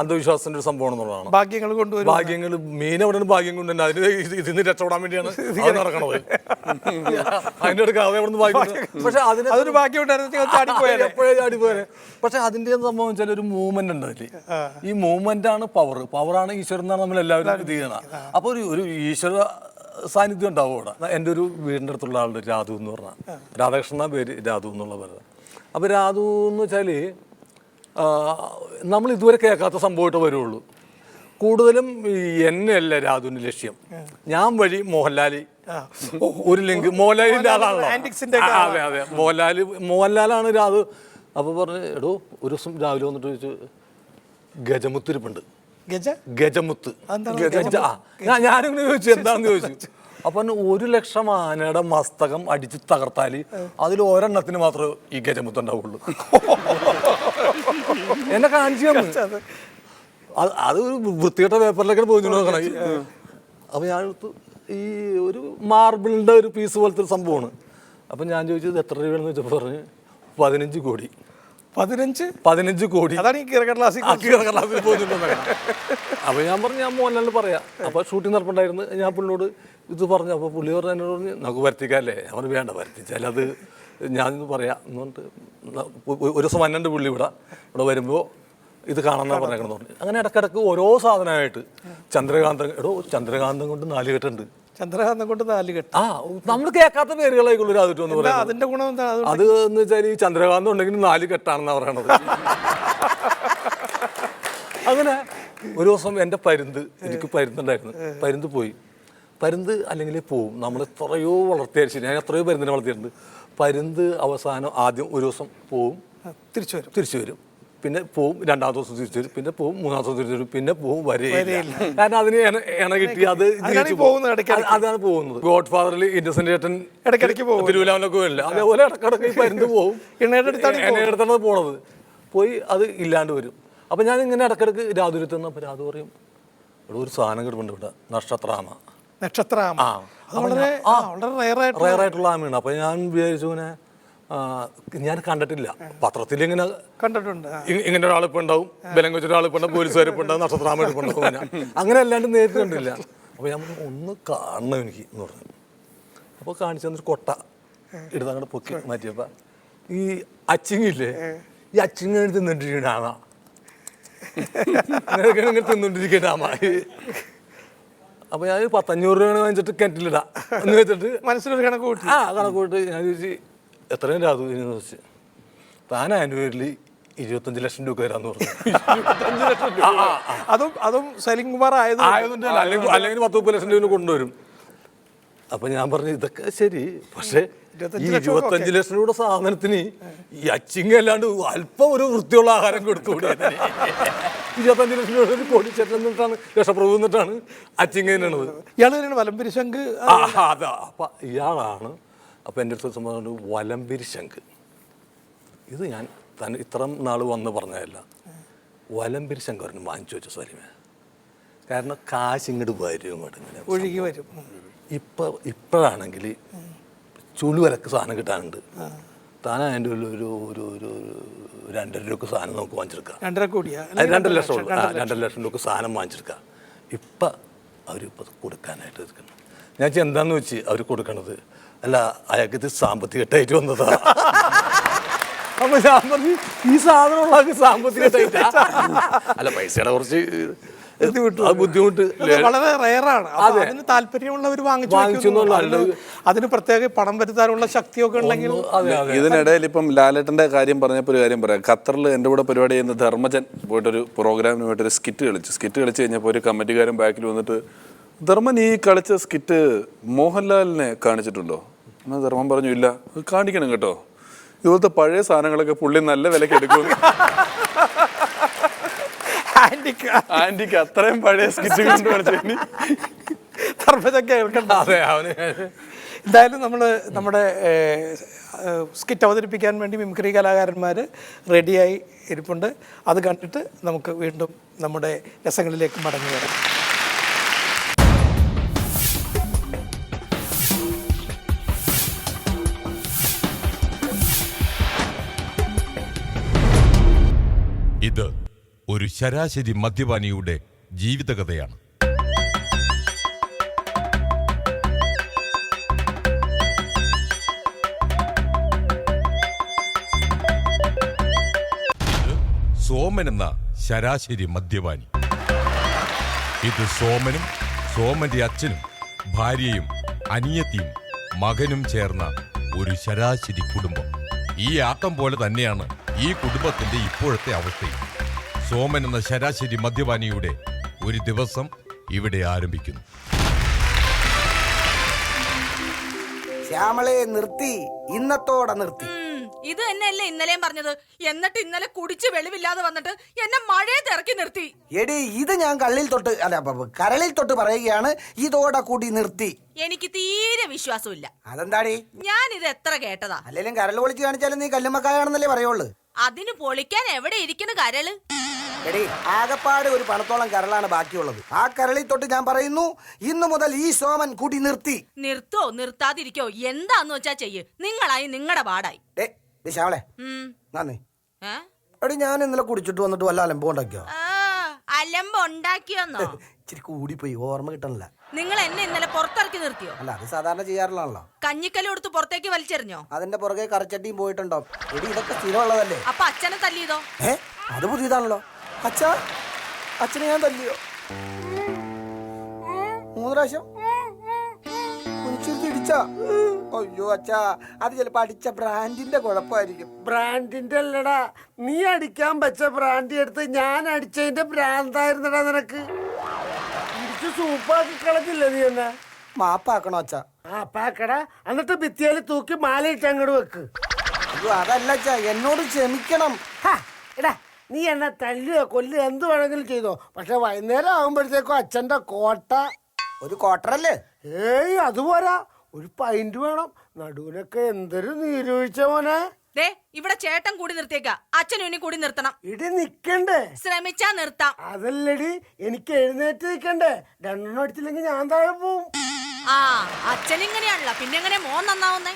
Speaker 6: അന്ധവിശ്വാസത്തിന്റെ ഒരു സംഭവം എന്നുള്ളതാണ്.
Speaker 5: ഭാഗ്യങ്ങൾ കൊണ്ടുവരും,
Speaker 6: ഭാഗ്യങ്ങൾ മീൻ എവിടെയാണ് ഭാഗ്യം കൊണ്ടുണ്ട്, അതിന് ഇതിന് രക്ഷപ്പെടാൻ വേണ്ടിയാണ് അത് നടക്കണത്. അതിന്റെ അടുക്ക അത് എവിടെ ഭാഗ്യം, പക്ഷെ
Speaker 5: അതൊരു ഭാഗ്യം
Speaker 6: എപ്പോഴേ ചാടിപ്പോയാലേ. പക്ഷെ അതിന്റെ സംഭവം വെച്ചാൽ ഒരു മൂവ്മെന്റ് ഉണ്ട് അതിൽ. ഈ മൂവ്മെന്റ് ആണ് പവറാണ് ഈശ്വരൻ എന്നാണ് നമ്മൾ എല്ലാവരും ഇത് ചെയ്യണം. അപ്പൊ ഒരു ഈശ്വര സാന്നിധ്യം ഉണ്ടാവും അവിടെ. എൻ്റെ ഒരു വീടിൻ്റെ അടുത്തുള്ള ആളുടെ രാധു എന്ന് പറഞ്ഞാൽ, രാധാകൃഷ്ണൻ പേര്, രാധു എന്നുള്ള പേര്. അപ്പോൾ രാധു എന്ന് വെച്ചാൽ നമ്മൾ ഇതുവരെ കേൾക്കാത്ത സംഭവമായിട്ട് വരുള്ളൂ. കൂടുതലും എന്നെയല്ല രാധുവിൻ്റെ ലക്ഷ്യം, ഞാൻ വഴി മോഹൻലാൽ ഒരു ലിങ്ക്, മോഹൻലാലിൻ്റെ ആളാണല്ലോ. അതെ മോഹൻലാലാണ് രാധു. അപ്പോൾ പറഞ്ഞു, എടോ ഒരു ദിവസം രാവിലെ വന്നിട്ട് ചോദിച്ചു, ഗജമുത്തിരിപ്പുണ്ട്, ഗജമുത്ത് ഞാനിങ്ങനെ ചോദിച്ചു എന്താണെന്ന് ചോദിച്ചു. അപ്പം 1,00,000 ആനയുടെ മസ്തകം അടിച്ച് തകർത്താൽ അതിൽ ഒരെണ്ണത്തിന് മാത്രമേ ഈ ഗജമുത്ത് ഉണ്ടാവുള്ളൂ. എന്നെ കാണിച്ചു തന്നു. അത് ഒരു വൃത്തികെട്ട പേപ്പറിലൊക്കെ പോയി നോക്കണം. അപ്പം ഞാൻ ഈ ഒരു മാർബിളിൻ്റെ ഒരു പീസ് പോലത്തെ ഒരു സംഭവമാണ്. അപ്പം ഞാൻ ചോദിച്ചത് എത്ര രൂപയാണെന്ന് വെച്ചപ്പോൾ പറഞ്ഞ് 15 കോടി. 15 കോടി.
Speaker 5: അതാണ് ഈ കീറക്കടലാസിൽ
Speaker 6: പോകുന്നുണ്ടോ? അപ്പോൾ ഞാൻ പറഞ്ഞു, ഞാൻ മോഹൻലാലിന് പറയാം. അപ്പോൾ ഷൂട്ടിംഗ് നടപ്പുണ്ടായിരുന്നു. ഞാൻ പുള്ളിയോട് ഇത് പറഞ്ഞു. അപ്പോൾ പുള്ളി പറഞ്ഞു, എന്നോട് പറഞ്ഞു, നമുക്ക് വരുത്തിക്കാല്ലേ? അവർ വേണ്ട, വരുത്തിച്ചാൽ അത് ഞാനിന്ന് പറയാം എന്ന് പറഞ്ഞിട്ട് ഒരു ദിവസം വന്നിട്ട് പുള്ളി ഇവിടെ വരുമ്പോൾ ഇത് കാണാൻ പറഞ്ഞേക്കണം പറഞ്ഞു. അങ്ങനെ ഇടയ്ക്കിടയ്ക്ക് ഓരോ സാധനമായിട്ട് ചന്ദ്രകാന്തം കൊണ്ട് 4 കെട്ടുണ്ട്.
Speaker 5: ചന്ദ്രകാന്തം കൊണ്ട് 4 കെട്ട്.
Speaker 6: നമ്മൾ കേൾക്കാത്ത പേരുകളായിക്കുള്ളൂ രാധു പറയാം.
Speaker 5: അതിന്റെ ഗുണം എന്താ?
Speaker 6: അത് എന്ന് വെച്ചാൽ ഈ ചന്ദ്രകാന്തം ഉണ്ടെങ്കിൽ 4 കെട്ടാണെന്നാ പറയണത്. അങ്ങനെ ഒരു ദിവസം എൻ്റെ എനിക്ക് പരുന്തുണ്ടായിരുന്നു. പരുന്ത് അല്ലെങ്കിൽ പോവും. നമ്മൾ എത്രയോ വളർത്തിയായിരിച്ചു, ഞാൻ എത്രയോ പരുന്തിനെ വളർത്തിയിട്ടുണ്ട്. പരുന്ത് അവസാനം ആദ്യം ഒരു ദിവസം പോവും, തിരിച്ചു വരും, പിന്നെ പോവും, 2ാമത്തെ ദിവസം തിരിച്ചു വരും, പിന്നെ പോവും, 3ാമത്തെ ദിവസം തിരിച്ചു വരും, പിന്നെ പോവും, വരെയില്ല. കാരണം അതിന് എണ കിട്ടി അത് അതാണ് പോകുന്നത്. ഗോഡ് ഫാദറിൽ ഇന്നസെന്റ് ചേട്ടൻ തിരുവല്ലാമലൊക്കെ വരില്ല, അതേപോലെ ഇടക്കിടക്ക് ഈ പരുന്ത് പോവും, എണ്ണയെടുത്താണ് പോണത്. പോയി അത് ഇല്ലാണ്ട് വരും. അപ്പം ഞാൻ ഇങ്ങനെ ഇടക്കിടക്ക് രാധുരത്തുനിന്ന്, അപ്പോൾ രാധു പറയും, ഇവിടെ ഒരു സാധനം കിടപ്പുണ്ട് ഇവിടെ, നക്ഷത്രാമ. റയറായിട്ടുള്ള ആമയാണ്. അപ്പോൾ ഞാൻ വിചാരിച്ചു, ഞാൻ കണ്ടിട്ടില്ല, പത്രത്തിൽ ഇങ്ങനെ കണ്ടിട്ടുണ്ട്, ഇങ്ങനെ ഒരാളിപ്പോൾ ഉണ്ടാവും, ബലം വെച്ചൊരാളിപ്പോൾ ഉണ്ടാവും, പോലീസുകാരിപ്പോൾ ഉണ്ടാവും, നക്ഷത്രാമ ഇപ്പോൾ ഉണ്ടാവും. അങ്ങനെ അല്ലാണ്ട് നേരിട്ട് കണ്ടില്ല. അപ്പോൾ ഞാൻ ഒന്ന് കാണണം എനിക്ക് എന്ന് പറഞ്ഞു. അപ്പോൾ കാണിച്ചു തന്നൊരു കൊട്ട എടുത്ത് അങ്ങോട്ട് പൊക്കി മാറ്റിയപ്പോൾ ഈ അച്ചിങ്ങില്ലേ, ഈ അച്ചിങ്ങനെ തിന്നിട്ടിരിക്കുന്ന ആമ, ഇങ്ങനെ തിന്നോണ്ടിരിക്കുന്ന ആമ. അപ്പോൾ ഞാൻ 500 രൂപ വാങ്ങിച്ചിട്ട് കിണറ്റിലിടാം എന്ന് വെച്ചിട്ട് മനസ്സിലൊരു കണക്ക് കൂട്ടി ഞാൻ ചോദിച്ചു, എത്രയും രാധു എന്ന് ചോദിച്ചു. താൻ ആനുവലി 25 ലക്ഷം രൂപ തരാന്ന് പറഞ്ഞു.
Speaker 5: അതും സലിം കുമാർ
Speaker 6: ആയതുകൊണ്ട് അല്ലെങ്കിൽ 10-30 ലക്ഷം രൂപ കൊണ്ടുവരും. അപ്പൊ ഞാൻ പറഞ്ഞു, ഇതൊക്കെ ശരി, പക്ഷെ 25 ലക്ഷം രൂപയുടെ സാധനത്തിന് ഈ അച്ചിങ് അല്ലാണ്ട് അല്പം ഒരു വൃത്തിയുള്ള ആഹാരം കൊടുത്തുകൂടി. 25 ലക്ഷം രൂപ കോടിച്ചേട്ടൻ എന്നിട്ടാണ്, രക്ഷപ്രഭു എന്നിട്ടാണ് അച്ചിങ് തന്നെയാണത്.
Speaker 5: ഇയാൾ വലംപിരി ശംഖ്.
Speaker 6: അതാ അപ്പൊ ഇയാളാണ്. അപ്പൊ എൻ്റെ അടുത്ത് സംബന്ധിച്ച് വലംപിരി ശംഖ്, ഇത് ഞാൻ ഇത്ര നാൾ വന്ന് പറഞ്ഞതല്ല, വലംപിരി ശംഖ് വാങ്ങിച്ചു വെച്ചു സലിമേ. കാരണം കാശ് ഇങ്ങോട്ട് വരും ഇങ്ങോട്ട് ഇങ്ങനെ.
Speaker 5: ഒഴുകി വരും.
Speaker 6: ഇപ്പോഴാണെങ്കിൽ ചുളുവിലക്ക് സാധനം കിട്ടാനുണ്ട്. താനാ അതിൻ്റെ ഒരു ഒരു ഒരു ഒരു 2.5 രൂപ സാധനം നമുക്ക് വാങ്ങിച്ചെടുക്കാം.
Speaker 5: 2.5 കോടിയാ?
Speaker 6: 2 ലക്ഷം ഉള്ളൂ. 2 ലക്ഷം രൂപ സാധനം വാങ്ങിച്ചെടുക്കാം. ഇപ്പം അവരിപ്പോൾ കൊടുക്കാനായിട്ട് ഇരിക്കണം. ഞാൻ എന്താന്ന് വെച്ച് അവർ കൊടുക്കണത് അല്ല, അയാൾക്ക് ഇത് സാമ്പത്തികമായിട്ട് വന്നതാ. അപ്പൊ ഞാൻ പറഞ്ഞു ഈ സാധനമുള്ള സാമ്പത്തികമായിട്ടാ. അല്ല, പൈസയുടെ കുറച്ച് ബുദ്ധിമുട്ട്
Speaker 5: വളരെ റയറാണ്. അതിന് താല്പര്യമുള്ളവർ വാങ്ങിച്ചു. അതിന് പ്രത്യേക പണം വരുത്താനുള്ള ശക്തിയൊക്കെ ഉണ്ടെങ്കിൽ.
Speaker 4: ഇതിനിടയിൽ ഇപ്പം ലാലേട്ടന്റെ കാര്യം പറഞ്ഞപ്പോൾ ഒരു കാര്യം പറയാം. ഖത്തറിൽ എൻ്റെ കൂടെ പരിപാടി ചെയ്യുന്ന ധർമ്മജൻ പോയിട്ടൊരു പ്രോഗ്രാമിന് പോയിട്ടൊരു സ്കിറ്റ് കളിച്ച് കഴിഞ്ഞപ്പോൾ ഒരു കമ്മിറ്റിക്കാരൻ ബാക്കിൽ വന്നിട്ട്, ധർമ്മൻ ഈ കളിച്ച സ്കിറ്റ് മോഹൻലാലിനെ കാണിച്ചിട്ടുണ്ടോ? എന്നാൽ ധർമ്മൻ പറഞ്ഞു, ഇല്ല. കാണിക്കണം കേട്ടോ, ഇതുപോലത്തെ പഴയ സാധനങ്ങളൊക്കെ പുള്ളി നല്ല വിലക്ക് എടുക്കും. ആന്റിക്ക് അത്രയും പഴയ സ്കിറ്റ് കൊണ്ട് കളിച്ചു.
Speaker 5: എന്തായാലും നമ്മുടെ സ്കിറ്റ് അവതരിപ്പിക്കാൻ വേണ്ടി മിമിക്രി കലാകാരന്മാർ റെഡിയായി ഇരിപ്പുണ്ട്. അത് കണ്ടിട്ട് നമുക്ക് വീണ്ടും നമ്മുടെ രസങ്ങളിലേക്ക് മടങ്ങി വരാം.
Speaker 7: ഇത് ഒരു ശരാശരി മദ്യപാനിയുടെ ജീവിതകഥയാണ്. ഇത് സോമൻ എന്ന ശരാശരി മദ്യപാനി. ഇത് സോമനും സോമന്റെ അച്ഛനും ഭാര്യയും അനിയത്തിയും മകനും ചേർന്ന ഒരു ശരാശരി കുടുംബം. ഈ ആട്ടം പോലെ തന്നെയാണ് ഈ കുടുംബത്തിന്റെ ഇപ്പോഴത്തെ അവസ്ഥയും. സോമൻ എന്ന ശരാശരി മദ്യപാനിയുടെ ഒരു ദിവസം ഇവിടെ ആരംഭിക്കുന്നു.
Speaker 8: ശ്യാമളെ നിർത്തി, ഇന്നത്തോടെ നിർത്തി.
Speaker 9: ഇത് തന്നെയല്ലേ ഇന്നലെയും പറഞ്ഞത്. എന്നിട്ട് ഇന്നലെ കുടിച്ച് വെളിവില്ലാതെ വന്നിട്ട് എന്നെ മഴയത്ത് ഇറക്കി നിർത്തി.
Speaker 8: എടി, ഇത് ഞാൻ കരളിൽ തൊട്ട് പറയുകയാണ്, ഇതോടെ കൂടി നിർത്തി.
Speaker 9: എനിക്ക് തീരെ വിശ്വാസമില്ല.
Speaker 8: അതെന്താടി?
Speaker 9: ഞാൻ ഇത് എത്ര കേട്ടതാ.
Speaker 8: അല്ലെങ്കിലും കരൾ പൊളിച്ച് കാണിച്ചാലും നീ കല്ലുമ്മക്കായാണെന്നല്ലേ പറയുള്ളൂ.
Speaker 9: അതിന് പൊളിക്കാൻ എവിടെ ഇരിക്കുന്നു കരള്?
Speaker 8: എടി, ആകപ്പാട് ഒരു പണത്തോളം കരളാണ് ബാക്കിയുള്ളത്. ആ കരളിൽ തൊട്ട് ഞാൻ പറയുന്നു, ഇന്നു മുതൽ ഈ സോമൻ കൂടി നിർത്തി.
Speaker 9: നിർത്തോ നിർത്താതിരിക്കോ എന്താന്ന് വെച്ചാ ചെയ്യ്. നിങ്ങളായി നിങ്ങളുടെ പാടായി.
Speaker 8: ശ്യാമളെ, നന്ദി. എടി, ഞാൻ ഇന്നലെ കുടിച്ചിട്ട് വന്നിട്ട് വല്ല അലമ്പോ ഉണ്ടാക്കിയോ?
Speaker 9: അലമ്പ് ഉണ്ടാക്കിയോന്നോ?
Speaker 8: ഇച്ചിരി കൂടിപ്പോയി, ഓർമ്മ കിട്ടണില്ല.
Speaker 9: നിങ്ങൾ എന്നെ ഇന്നലെ പുറത്തിറക്കി നിർത്തിയോ?
Speaker 8: അല്ല, അത് സാധാരണ ചെയ്യാറുള്ളതാണല്ലോ.
Speaker 9: കഞ്ഞിക്കല്ല് കൊടുത്ത് പുറത്തേക്ക് വലിച്ചെറിഞ്ഞോ?
Speaker 8: അതിന്റെ പുറകെ കറച്ചട്ടിയും പോയിട്ടുണ്ടോ? എടി, ഇതൊക്കെ സ്ഥിരമുള്ളതല്ലേ.
Speaker 9: അപ്പൊ അച്ഛനെ തല്ലിയതോ?
Speaker 8: അത് പുതിയതാണല്ലോ. അച്ഛനെ ഞാൻ തല്ലിയോ? 3 പ്രാവശ്യം ഇടിച്ചാ? അയ്യോ അച്ഛാ, അത് ചിലപ്പോ അടിച്ച ബ്രാൻഡിന്റെ കുഴപ്പമായിരിക്കും.
Speaker 10: ബ്രാൻഡിന്റെ അല്ലടാ, നീ അടിക്കാൻ വെച്ച ബ്രാൻഡി എടുത്ത് ഞാൻ അടിച്ചതിന്റെ ബ്രാൻഡായിരുന്നടാ നിനക്ക്. ഇടിച്ച് സൂപ്പാക്കി കളഞ്ഞില്ലേ നീ എന്നെ?
Speaker 8: മാപ്പാക്കണോ അച്ഛാ?
Speaker 10: മാപ്പാക്കടാ, എന്നിട്ട് ഭിത്തിയിൽ തൂക്കി മാലയിട്ട് അങ്ങോട്ട് വെക്ക്.
Speaker 8: അയ്യോ, അതല്ല അച്ഛാ, എന്നോട് ക്ഷമിക്കണം.
Speaker 10: എടാ, നീ എന്നെ തല്ലുകയോ കൊല്ലുക എന്ത് വേണമെങ്കിലും ചെയ്തോ, പക്ഷെ വൈകുന്നേരം ആകുമ്പോഴത്തേക്കും അച്ഛന്റെ കോട്ട.
Speaker 8: ഒരു ക്വാർട്ടറല്ലേ?
Speaker 10: ഏയ്, അതുപോരാ, ഒരു പൈന്റ് വേണം. നടുവിനൊക്കെ എന്തൊരു നീരുവീഴ്ച മോനെ.
Speaker 9: ദേ, ഇവിടെ ചേട്ടൻ കൂടി നിർത്തിയേക്ക, അച്ഛനും ഇനി കൂടി നിർത്തണം.
Speaker 10: ഇടി നിക്കണ്ടേ?
Speaker 9: ശ്രമിച്ചാ നിർത്താം.
Speaker 10: അതല്ലടി, എനിക്ക് എഴുന്നേറ്റ് നിൽക്കണ്ടേ? 2 എണ്ണം അടിച്ചില്ലെങ്കിൽ ഞാൻ താഴെ പോവും.
Speaker 9: ആ, അച്ഛനിങ്ങനെയാണല്ലോ, പിന്നെ എങ്ങനെ മോൻ നന്നാവുന്നേ?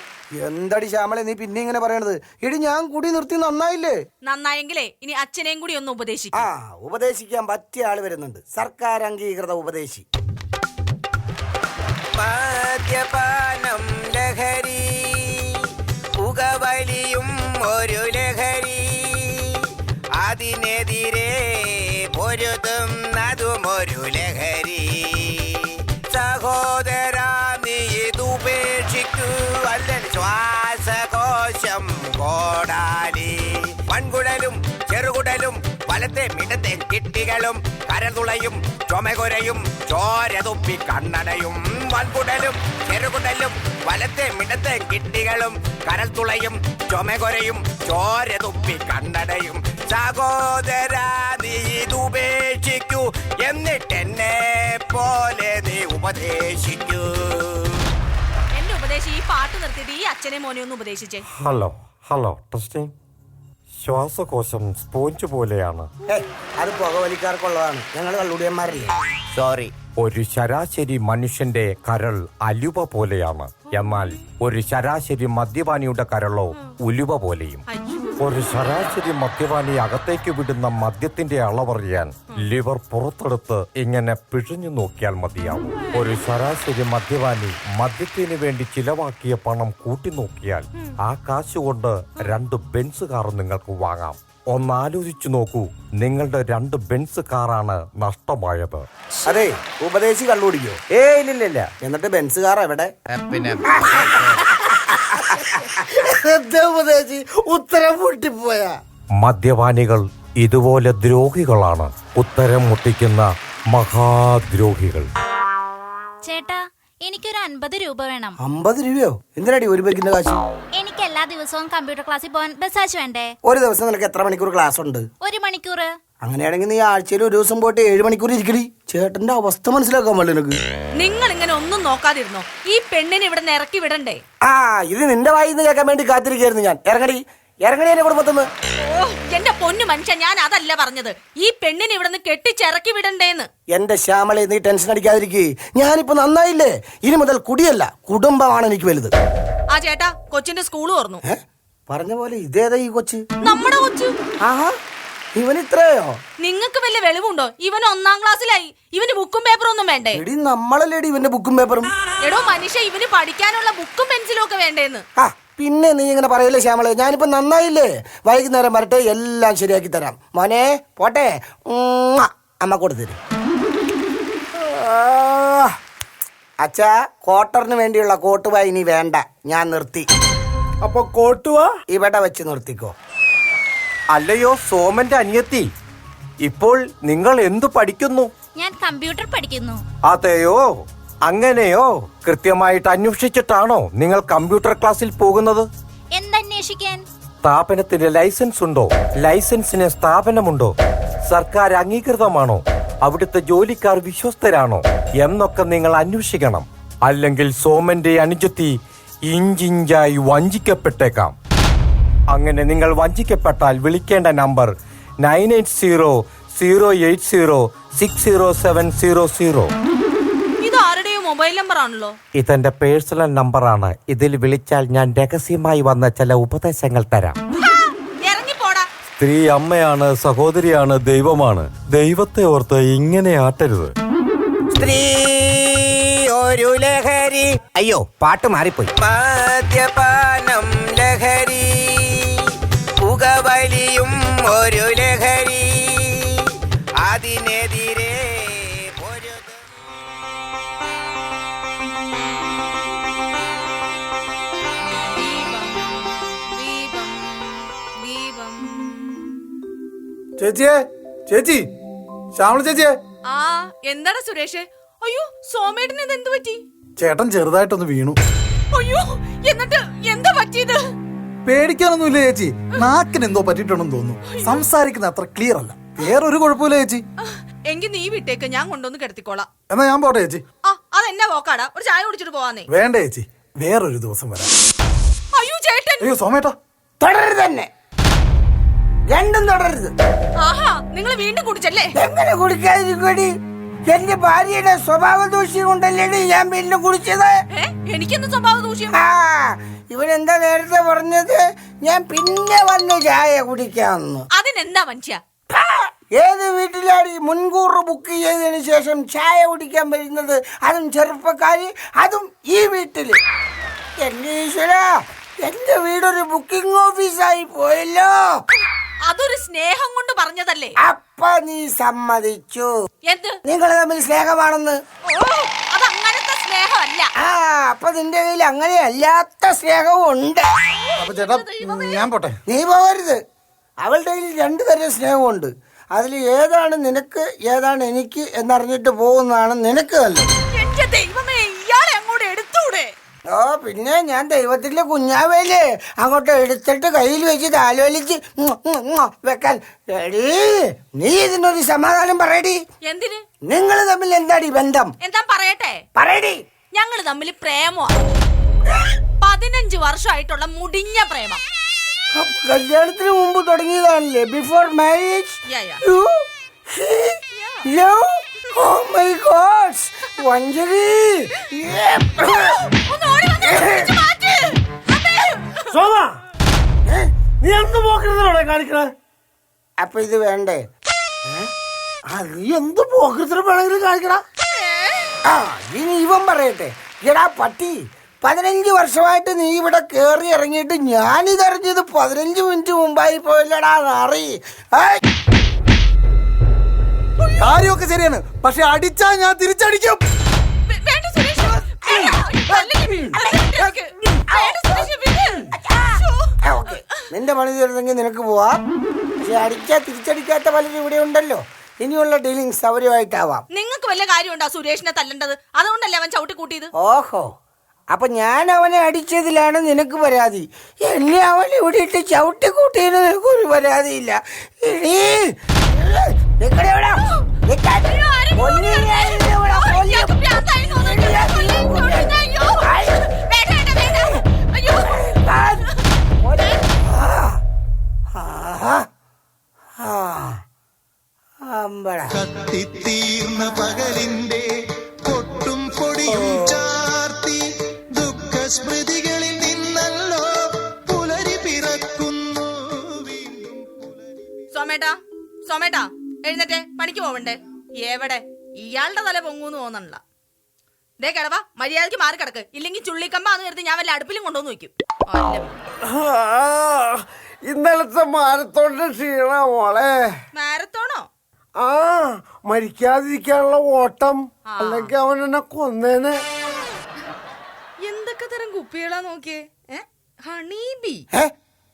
Speaker 8: എന്തടി ശ്യാമളെ നീ പിന്നെ ഇങ്ങനെ പറയണത്? എടി, ഞാൻ കൂടി നിർത്തി നന്നായില്ലേ?
Speaker 9: നന്നായെങ്കിലേ ഇനി അച്ഛനെയും കൂടി ഒന്ന് ഉപദേശിക്കും.
Speaker 8: ഉപദേശിക്കാൻ പറ്റിയ ആള് വരുന്നുണ്ട്, സർക്കാർ അംഗീകൃത ഉപദേശി. മദ്യപാനം ലഹരി, പുകവലിയും ഒരു ലഹരി, അതിനെതിരെ പൊരുതുന്നതും ഒരു ലഹരി. സഹോദരാ, നീ ഇതുപേക്ഷിക്കൂ, അല്ലെങ്കിൽ ശ്വാസകോശം കോടാലി. മൺകുഴലും ചെറുകുടലും വലത്തെ മിടത്തെ കിട്ടികളും കരതുളയും ചുമകുരയും ചോരതുപ്പി കണ്ണടയും. മൺകുടലും ചെറുകുടലും വലത്തെ മിടത്തെ കിട്ടികളും കരതുളയും ചുമകുരയും ചോരതുപ്പി കണ്ണടയും. സഹോദരാ, നീ ഇതുപേക്ഷിക്കൂ, എന്നിട്ട് എന്നെ പോലെ നീ ഉപദേശിക്കൂ.
Speaker 9: എന്റെ ഉപദേശം ഈ പാട്ട് നിർത്തിയിട്ട് ഈ അച്ഛനെ മോനെ ഒന്ന് ഉപദേശിച്ചേ.
Speaker 10: Hello testing.
Speaker 11: ശ്വാസകോശം സ്പോഞ്ച് പോലെയാണ്.
Speaker 8: അത് പുകവലിക്കാർക്കുള്ളതാണ്, ഞങ്ങൾ കള്ളുടിയന്മാരല്ലേ.
Speaker 11: സോറി. ഒരു ശരാശരി മനുഷ്യന്റെ കരൾ അലുവ പോലെയാണ്. എന്നാൽ ഒരു ശരാശരി മദ്യപാനിയുടെ കരളോ ഉലുവ പോലെയും. ഒരു ശരാശരി മദ്യപാനി അകത്തേക്ക് വിടുന്ന മദ്യത്തിന്റെ അളവറിയാൻ ലിവർ പുറത്തെടുത്ത് ഇങ്ങനെ പിഴിഞ്ഞു നോക്കിയാൽ മതിയാവും. ഒരു ശരാശരി മദ്യപാനി മദ്യത്തിന് വേണ്ടി ചിലവാക്കിയ പണം കൂട്ടി നോക്കിയാൽ ആ കാശുകൊണ്ട് 2 ബെൻസ് കാർ നിങ്ങൾക്ക് വാങ്ങാം. ഒന്നാലോചിച്ചു നോക്കൂ, നിങ്ങളുടെ 2 ബെൻസ് കാറാണ് നഷ്ടമായത്.
Speaker 8: അതെ, ഉപദേശി കള്ളുടിക്കോ? ഇല്ലില്ല. എന്നിട്ട് ബെൻസ് കാർ എവിടെ?
Speaker 11: പിന്നെ
Speaker 10: ഉപദേശി ഉത്തരം മുട്ടിപ്പോയാ.
Speaker 11: മദ്യപാനികൾ ഇതുപോലെ ദ്രോഹികളാണ്, ഉത്തരം മുട്ടിക്കുന്ന മഹാദ്രോഹികൾ.
Speaker 12: ചേട്ടാ, എനിക്കൊരു 50 രൂപ വേണം.
Speaker 8: 50 രൂപയോ? എന്തിനാടി ഒരു ബൈക്കിന്റെ കാശ്?
Speaker 12: എനിക്ക് എല്ലാ ദിവസവും കമ്പ്യൂട്ടർ ക്ലാസ്സിൽ പോകാൻ ബസ്സാച്ച് വേണ്ടേ?
Speaker 8: ഒരു ദിവസം നിനക്ക് എത്ര മണിക്കൂർ ക്ലാസ് ഉണ്ട്?
Speaker 12: 1 മണിക്കൂർ.
Speaker 8: അങ്ങനെയാണെങ്കിൽ നീ ആഴ്ചയിൽ ഒരു ദിവസം പോയിട്ട് 7 മണിക്കൂർ ഇരിക്കടി. ചേട്ടന്റെ അവസ്ഥ മനസ്സിലാക്കാൻ പാടില്ല നിനക്ക്.
Speaker 9: നിങ്ങൾ ഇങ്ങനെ ഒന്നും നോക്കാതിരുന്നോ? ഈ പെണ്ണിനെ ഇവിടെ നിന്ന് ഇറക്കി വിടണ്ടേ?
Speaker 8: ഇത് നിന്റെ വായിന്ന് കേൾക്കാൻ വേണ്ടി കാത്തിരിക്കായിരുന്നു ഞാൻ. ഇറങ്ങടി എന്റെ കുടുംബത്തിന്ന്.
Speaker 9: ഓ എന്റെ പൊന്നു മനുഷ്യ, ഞാൻ അതല്ല പറഞ്ഞത്. ഈ പെണ്ണിനെ ഇവിടെ നിന്ന് കെട്ടിച്ചിറക്കി വിടണ്ടേന്ന്.
Speaker 8: എന്റെ ശ്യാമളെ, നീ ടെൻഷൻ അടിക്കാതിരിക്കേ. ഞാനിപ്പോ നന്നായില്ലേ? ഇനി മുതൽ കുടിയല്ല, കുടുംബമാണ് എനിക്ക് വലുത്.
Speaker 9: ആ ചേട്ടാ, കൊച്ചിന്റെ സ്കൂൾ തുറന്നു.
Speaker 8: പറഞ്ഞ പോലെ ഇതേതാ ഈ കൊച്ച്?
Speaker 9: നമ്മുടെ കൊച്ചു.
Speaker 8: ആഹാ, ഇവൻ ഇത്രയോ?
Speaker 9: നിങ്ങൾക്ക് വല്ല വെളിവുണ്ടോ? ഇവൻ 1-ാം ക്ലാസ്സിലായി. ഇവന് ബുക്കും പേപ്പറും ഒന്നും വേണ്ടേ?
Speaker 8: എടി, നമ്മളല്ലേടി ഇവന്റെ ബുക്കും പേപ്പറും.
Speaker 9: എടോ മനുഷ്യ, ഇവന് പഠിക്കാനുള്ള ബുക്കും പെൻസിലും ഒക്കെ വേണ്ടേന്ന്.
Speaker 8: പിന്നെ നീ ഇങ്ങനെ പറയല്ലേ ശ്യാമളെ? ഞാനിപ്പോ നന്നായില്ലേ? വൈകുന്നേരം വരട്ടെ, എല്ലാം ശരിയാക്കി തരാം. മോനെ പോട്ടെ, അമ്മ കൊടുത്തരും. അച്ഛാ, ക്വാർട്ടറിന് വേണ്ടിയുള്ള കോട്ടുവാ ഇനി വേണ്ട, ഞാൻ നിർത്തി.
Speaker 10: അപ്പൊ കോട്ടുവാ
Speaker 8: ഇവിടെ വെച്ച് നിർത്തിക്കോ.
Speaker 11: അല്ലയോ സോമന്റെ അനിയത്തി, ഇപ്പോൾ നിങ്ങൾ എന്തു പഠിക്കുന്നു?
Speaker 12: ഞാൻ കമ്പ്യൂട്ടർ പഠിക്കുന്നു.
Speaker 11: അതെയോ? അങ്ങനെയോ? കൃത്യമായിട്ട് അന്വേഷിച്ചിട്ടാണോ നിങ്ങൾ കമ്പ്യൂട്ടർ ക്ലാസ്സിൽ പോകുന്നത്?
Speaker 12: എന്തന്വേഷിക്കാൻ?
Speaker 11: സ്ഥാപനത്തിന് ലൈസൻസ് ഉണ്ടോ? ലൈസൻസിന് സ്ഥാപനമുണ്ടോ? സർക്കാർ അംഗീകൃതമാണോ? അവിടുത്തെ ജോലിക്കാർ വിശ്വസ്തരാണോ എന്നൊക്കെ നിങ്ങൾ അന്വേഷിക്കണം. അല്ലെങ്കിൽ സോമന്റെ അനുജത്തി ഇഞ്ചിഞ്ചായി വഞ്ചിക്കപ്പെട്ടേക്കാം. അങ്ങനെ നിങ്ങൾ വഞ്ചിക്കപ്പെട്ടാൽ വിളിക്കേണ്ട നമ്പർ 980080600700.
Speaker 9: ഇത് ആരുടെയോ മൊബൈൽ നമ്പർ ആണല്ലോ.
Speaker 11: ഇതെന്റെ പേഴ്സണൽ നമ്പറാണ്. ഇതിൽ വിളിച്ചാൽ ഞാൻ രഹസ്യമായി വന്ന ചില ഉപദേശങ്ങൾ തരാം.
Speaker 9: ഇറങ്ങിപ്പോടാ.
Speaker 6: സ്ത്രീ അമ്മയാണ്, സഹോദരിയാണ്, ദൈവമാണ്. ദൈവത്തെ ഓർത്ത് ഇങ്ങനെ ആട്ടരുത്.
Speaker 8: സ്ത്രീ ഒരു ലഹരി. അയ്യോ, പാട്ട് മാറിപ്പോയി. മദ്യപാനം ലഹരി, പുകവലിയും ഒരു ലഹരി, അതിനെതിരെ
Speaker 5: ചേച്ചിയെ, ചേച്ചി, ശ്യാമള ചേച്ചിയെ.
Speaker 9: ആ എന്താണ് സുരേഷ്? അയ്യോ, സോമേട്ടന് ഇത് എന്ത് പറ്റി?
Speaker 5: ചേട്ടൻ ചെറുതായിട്ടൊന്ന് വീണു.
Speaker 9: അയ്യോ, എന്നിട്ട് എന്താ പറ്റിയത്?
Speaker 5: പേടിക്കാനൊന്നുമില്ല ചേച്ചി, നാക്കിന് എന്തോ പറ്റിയിട്ടുണ്ടെന്ന് തോന്നുന്നു. സംസാരിക്കുന്ന അത്ര ക്ലിയർ അല്ല. വേറൊരു കുഴപ്പമില്ല ചേച്ചി.
Speaker 9: എങ്കിൽ നീ വിട്ടേക്ക്, ഞാൻ കൊണ്ടുവന്ന് കിടത്തിക്കോളാം.
Speaker 5: എന്നാ ഞാൻ പോട്ടെ ചേച്ചി.
Speaker 9: അതെന്നാ പോക്കാടാ? ഒരു ചായ കുടിച്ചിട്ട് പോവാന്നേ.
Speaker 5: വേണ്ട ചേച്ചി, വേറൊരു ദിവസം വരാം.
Speaker 9: അയ്യോ ചേട്ടൻ.
Speaker 5: അയ്യോ സോമേട്ടാ,
Speaker 8: തുടരുത് തന്നെ, രണ്ടും തുടരുത്.
Speaker 9: ആഹാ, നിങ്ങൾ വീണ്ടും കുടിച്ചല്ലേ?
Speaker 8: എങ്ങനെ കുടിക്കാതിരിക്കടി? എന്റെ ഭാര്യയുടെ സ്വഭാവ ദൂഷ്യം കൊണ്ടല്ലേ ഞാൻ വീണ്ടും കുടിച്ചത്.
Speaker 9: എനിക്കെന്ത് സ്വഭാവ ദൂഷ്യം?
Speaker 8: ഇവനെന്താ നേരത്തെ പറഞ്ഞത്? ഞാൻ പിന്നെ വന്ന് ചായ കുടിക്കാമെന്ന്.
Speaker 9: അതിനെന്താ മനുഷ്യ?
Speaker 8: ഏത് വീട്ടിലാണ് മുൻകൂർ ബുക്ക് ചെയ്തതിന് ശേഷം ചായ കുടിക്കാൻ വരുന്നത്? അതും ചെറുപ്പക്കാരി, അതും ഈ വീട്ടില്. എന്റെ ഈശ്വരാ, എന്റെ വീടൊരു ബുക്കിംഗ് ഓഫീസായി പോയല്ലോ.
Speaker 9: അതൊരു സ്നേഹം കൊണ്ട് പറഞ്ഞതല്ലേ?
Speaker 8: അപ്പൊ നീ സമ്മതിച്ചു
Speaker 9: എന്ത്?
Speaker 8: നിങ്ങൾ തമ്മിൽ സ്നേഹമാണെന്ന്.
Speaker 9: അതങ്ങനത്തെ സ്നേഹമല്ല.
Speaker 8: അപ്പൊ നിന്റെ കയ്യിൽ അങ്ങനെ അല്ലാത്ത സ്നേഹവും ഉണ്ട്.
Speaker 5: അപ്പൊ ചേട്ടാ ഞാൻ പോട്ടെ.
Speaker 8: നീ പോകരുത്. അവളുടെ കയ്യിൽ 2 തരം സ്നേഹമുണ്ട്. അതിൽ ഏതാണ് നിനക്ക്, ഏതാണ് എനിക്ക് എന്നറിഞ്ഞിട്ട് പോകുന്നതാണ് നിനക്ക് നല്ലത്.
Speaker 9: എന്റെ ദൈവമേ, ഇയാളെ അങ്ങോട്ട് എടുത്തൂടെ?
Speaker 8: ഓ പിന്നെ, ഞാൻ ദൈവത്തിന്റെ കുഞ്ഞാവേലേ, അങ്ങോട്ട് എടുത്തിട്ട് കയ്യിൽ വെച്ച് താലോലിച്ച് വെക്കാൻ. നീ ഇതിനൊരു സമാധാനം പറയടി.
Speaker 9: എന്തിന്?
Speaker 8: നിങ്ങൾ തമ്മിൽ എന്താടി ബന്ധം?
Speaker 9: എന്താ പറയട്ടെ?
Speaker 8: പറയടി.
Speaker 9: ഞങ്ങള് തമ്മിൽ പ്രേമോ. 15 വർഷമായിട്ടുള്ള മുടിഞ്ഞ പ്രേമം.
Speaker 8: കല്യാണത്തിന് മുമ്പ് തുടങ്ങിയതാണല്ലേ? Before marriage
Speaker 9: Yeah, yeah.
Speaker 8: You love. Oh my god, വഞ്ചരി.
Speaker 10: സോമ, നീ എന്ത് പോക്കരുതോടെ കാണിക്കണ?
Speaker 8: അപ്പൊ ഇത് വേണ്ടേ?
Speaker 10: നീ എന്ത് പോക്കരുത്തരം വേണമെങ്കിലും കാണിക്കണ.
Speaker 8: ആ ഇനി ഇവൻ പറയട്ടെ. എടാ പട്ടി, 15 വർഷമായിട്ട് നീ ഇവിടെ കേറി ഇറങ്ങിയിട്ട് ഞാനിതറിഞ്ഞത് 15 മിനിറ്റ് മുമ്പായി പോയില്ലടാ നാറി.
Speaker 1: കാര്യമൊക്കെ ശരിയാണ്, പക്ഷെ അടിച്ചാ ഞാൻ തിരിച്ചടിക്കും.
Speaker 8: നിന്റെ പണി തീർന്നെങ്കിൽ നിനക്ക് പോവാം. പക്ഷെ അടിച്ചാ തിരിച്ചടിക്കാത്ത പലരും ഇവിടെ ഉണ്ടല്ലോ. ഇനിയുള്ള ഡീലിംഗ് സൗകര്യമായിട്ടാവാം.
Speaker 9: നിങ്ങൾക്ക് വല്ല കാര്യമുണ്ടോ സുരേഷിനെ തല്ലേണ്ടത്? അതുകൊണ്ടല്ലേ അവൻ ചവിട്ടി കൂട്ടിയത്.
Speaker 8: ഓഹോ, അപ്പൊ ഞാൻ അവനെ അടിച്ചതിലാണ് നിനക്ക് പരാതി. എന്നെ അവൻ ഇവിടെ ഇട്ട് ചവിട്ടി കൂട്ടിയതിന് നിനക്കൊരു പരാതിയില്ല.
Speaker 13: കത്തിത്തീർന്ന പകലിന്റെ പൊട്ടും പൊടിയും ചാർത്തി ദുഃഖസ്മൃതികളിൽ നിന്നല്ലോ പുലരി പിറക്കുന്നു.
Speaker 9: സോമേട്ടാ എഴുന്നേറ്റേ, പണിക്ക് പോവണ്ടേ? എവിടെ ഇയാളുടെ തല പൊങ്ങൂന്ന് തോന്നണില്ല. ദേ കിടവാ, മര്യാദക്ക് മാറി കിടക്ക്, ഇല്ലെങ്കിൽ ചുള്ളിക്കമ്പാന്ന് കരുതി ഞാൻ വല്ല അടുപ്പിലും കൊണ്ടുവന്ന് വെക്കും.
Speaker 10: ഇന്നലത്തെ മാരത്തോണിന്റെ ക്ഷീണ മോളെ.
Speaker 9: മാരത്തോണോ?
Speaker 10: ആ, മരിക്കാതിരിക്കാനുള്ള ഓട്ടം, അല്ലെങ്കിൽ അവൻ എന്നെ കൊന്നേനെ.
Speaker 9: എന്തൊക്കെ തരം കുപ്പികളാ നോക്കിയേ. ഹണീബി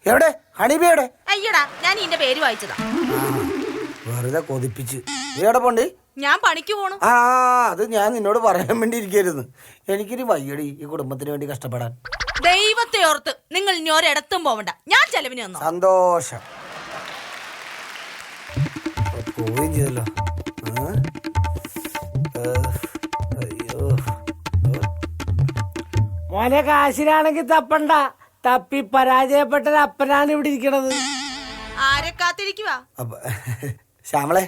Speaker 8: എവിടെ? ഹണീബി എവിടെ?
Speaker 9: അയ്യടാ, ഞാൻ ഇതിന്റെ പേര് വായിച്ചതാ.
Speaker 8: വെറുതെ കൊതിപ്പിച്ച്. എവിടെ പോണ്ട്?
Speaker 9: ഞാൻ പണിക്ക് പോണു.
Speaker 8: ആ, അത് ഞാൻ നിന്നോട് പറയാൻ വേണ്ടി ഇരിക്കരുന്ന്. എനിക്കൊരു വയ്യടി ഈ കുടുംബത്തിന് വേണ്ടി കഷ്ടപ്പെടാൻ.
Speaker 9: ദൈവത്തെ ഓർത്ത് നിങ്ങൾ ഇനി ഒരിടത്തും പോവണ്ട, ഞാൻ ചെലവിന് വന്നു.
Speaker 8: സന്തോഷം. പോവുകയും ചെയ്തല്ലോ. അയ്യോ,
Speaker 10: മോനെ കാശിനാണെങ്കിൽ തപ്പണ്ട, തപ്പി പരാജയപ്പെട്ട അപ്പനാണ് ഇവിടെ ഇരിക്കണത്.
Speaker 9: ആരെ കാത്തിരിക്കുവാ?
Speaker 8: ശ്യാമളെ,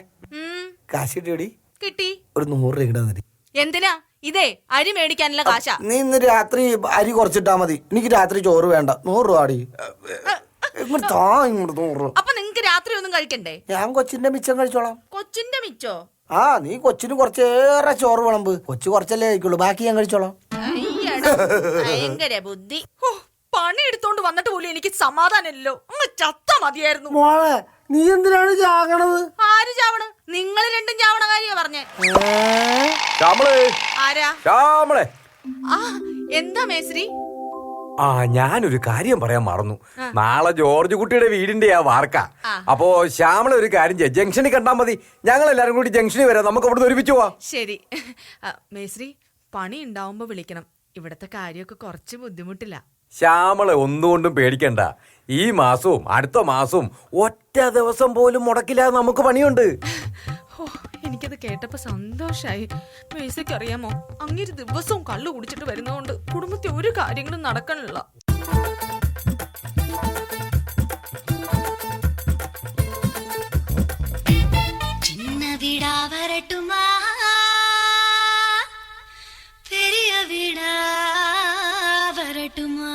Speaker 8: കാശ് കിട്ടിയോടി?
Speaker 9: കിട്ടി.
Speaker 8: ഒരു 100 രൂപ കിട്ടാൻ.
Speaker 9: എന്തിനാ? ഇതേ അരി മേടിക്കാനുള്ള കാശാ.
Speaker 8: നീ ഇന്ന് രാത്രി അരി കുറച്ചിട്ടാ മതി. എനിക്ക് രാത്രി ചോറ് വേണ്ട. 100 രൂപ ആടി. ഇങ്ങോട്ട് 100 രൂപ.
Speaker 9: അപ്പൊ നിങ്ങക്ക് രാത്രി ഒന്നും കഴിക്കണ്ടേ?
Speaker 8: ഞാൻ കൊച്ചിന്റെ മിച്ചം കഴിച്ചോളാം.
Speaker 9: കൊച്ചിന്റെ മിച്ചോ?
Speaker 8: ആ, നീ കൊച്ചിന് കുറച്ചേറെ ചോറ് വിളമ്പ്. കൊച്ചു കുറച്ചല്ലേ കഴിക്കുള്ളൂ, ബാക്കി ഞാൻ കഴിച്ചോളാം.
Speaker 9: ഭയങ്കര ബുദ്ധി. പണി എടുത്തോണ്ട് വന്നിട്ട് പോലും എനിക്ക് സമാധാനമല്ലോ. ചത്ത മതിയായിരുന്നു.
Speaker 10: മോളെ, നീ എന്തിനാണ് ചാകണത്?
Speaker 9: ആര് ചാവണ്? നിങ്ങൾ രണ്ടും ചാവണ കാര്യ പറഞ്ഞേ. ആരാ? ആ, എന്താ മേശ്രി?
Speaker 11: ആ, ഞാനൊരു കാര്യം പറയാൻ മറന്നു. നാളെ ജോർജ് കുട്ടിയുടെ വീടിന്റെ ആ വാർക്ക. അപ്പോ ശ്യാമള ഒരു കാര്യം ചെയ്യ, ജംഗ്ഷനിൽ കണ്ടാ മതി. ഞങ്ങൾ എല്ലാരും കൂടി ജംഗ്ഷനിൽ വരാം, നമുക്ക് അവിടെ ഒരുമിച്ച് പോവാം.
Speaker 9: ശരി മേശ്രി, പണി ഉണ്ടാവുമ്പോ വിളിക്കണം. ഇവിടത്തെ കാര്യമൊക്കെ കുറച്ച് ബുദ്ധിമുട്ടില്ല.
Speaker 11: ശ്യാമള ഒന്നുകൊണ്ടും പേടിക്കണ്ട. ഈ മാസവും അടുത്ത മാസവും ഒറ്റ ദിവസം പോലും മുടക്കില്ലാതെ നമുക്ക് പണിയുണ്ട്.
Speaker 9: എനിക്കത് കേട്ടപ്പോ സന്തോഷായി. മേഴ്സിക്ക് അറിയാമോ, അങ്ങേര് ദിവസവും കള്ളു കുടിച്ചിട്ട് വരുന്നതുകൊണ്ട് കുടുംബത്തിൽ ഒരു കാര്യങ്ങളും നടക്കണില്ല.
Speaker 12: சின்ன வீடா வரட்டுமா, பெரிய வீடா வரட்டுமா?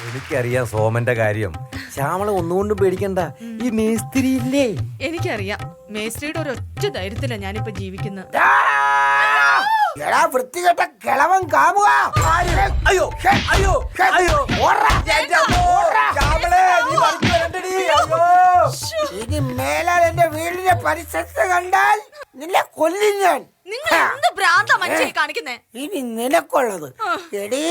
Speaker 11: എനിക്കറിയാം സോമന്റെ കാര്യം. ശ്യാമള ഒന്നുകൊണ്ടും പേടിക്കണ്ട. ഈ മേസ്തിരി ഇല്ലേ?
Speaker 9: എനിക്കറിയാം. മേസ്ത്രിയുടെ ഒരൊറ്റ ധൈര്യത്തിലാ ഞാനിപ്പോ ജീവിക്കുന്നത്.
Speaker 8: വൃത്തികെട്ട കിളവൻ കാമുക.
Speaker 1: അയ്യോ അയ്യോ അയ്യോ,
Speaker 8: ഇനി മേലാൽ എന്റെ വീടിന്റെ പരിസരത്ത് കണ്ടാൽ നിന്നെ കൊല്ലും ഞാൻ.
Speaker 9: നിങ്ങൾ എന്ത് ഭ്രാന്താ മനുഷ്യനെ കാണിക്കുന്നേ?
Speaker 8: ഇനി നിനക്കുള്ളത് എടീ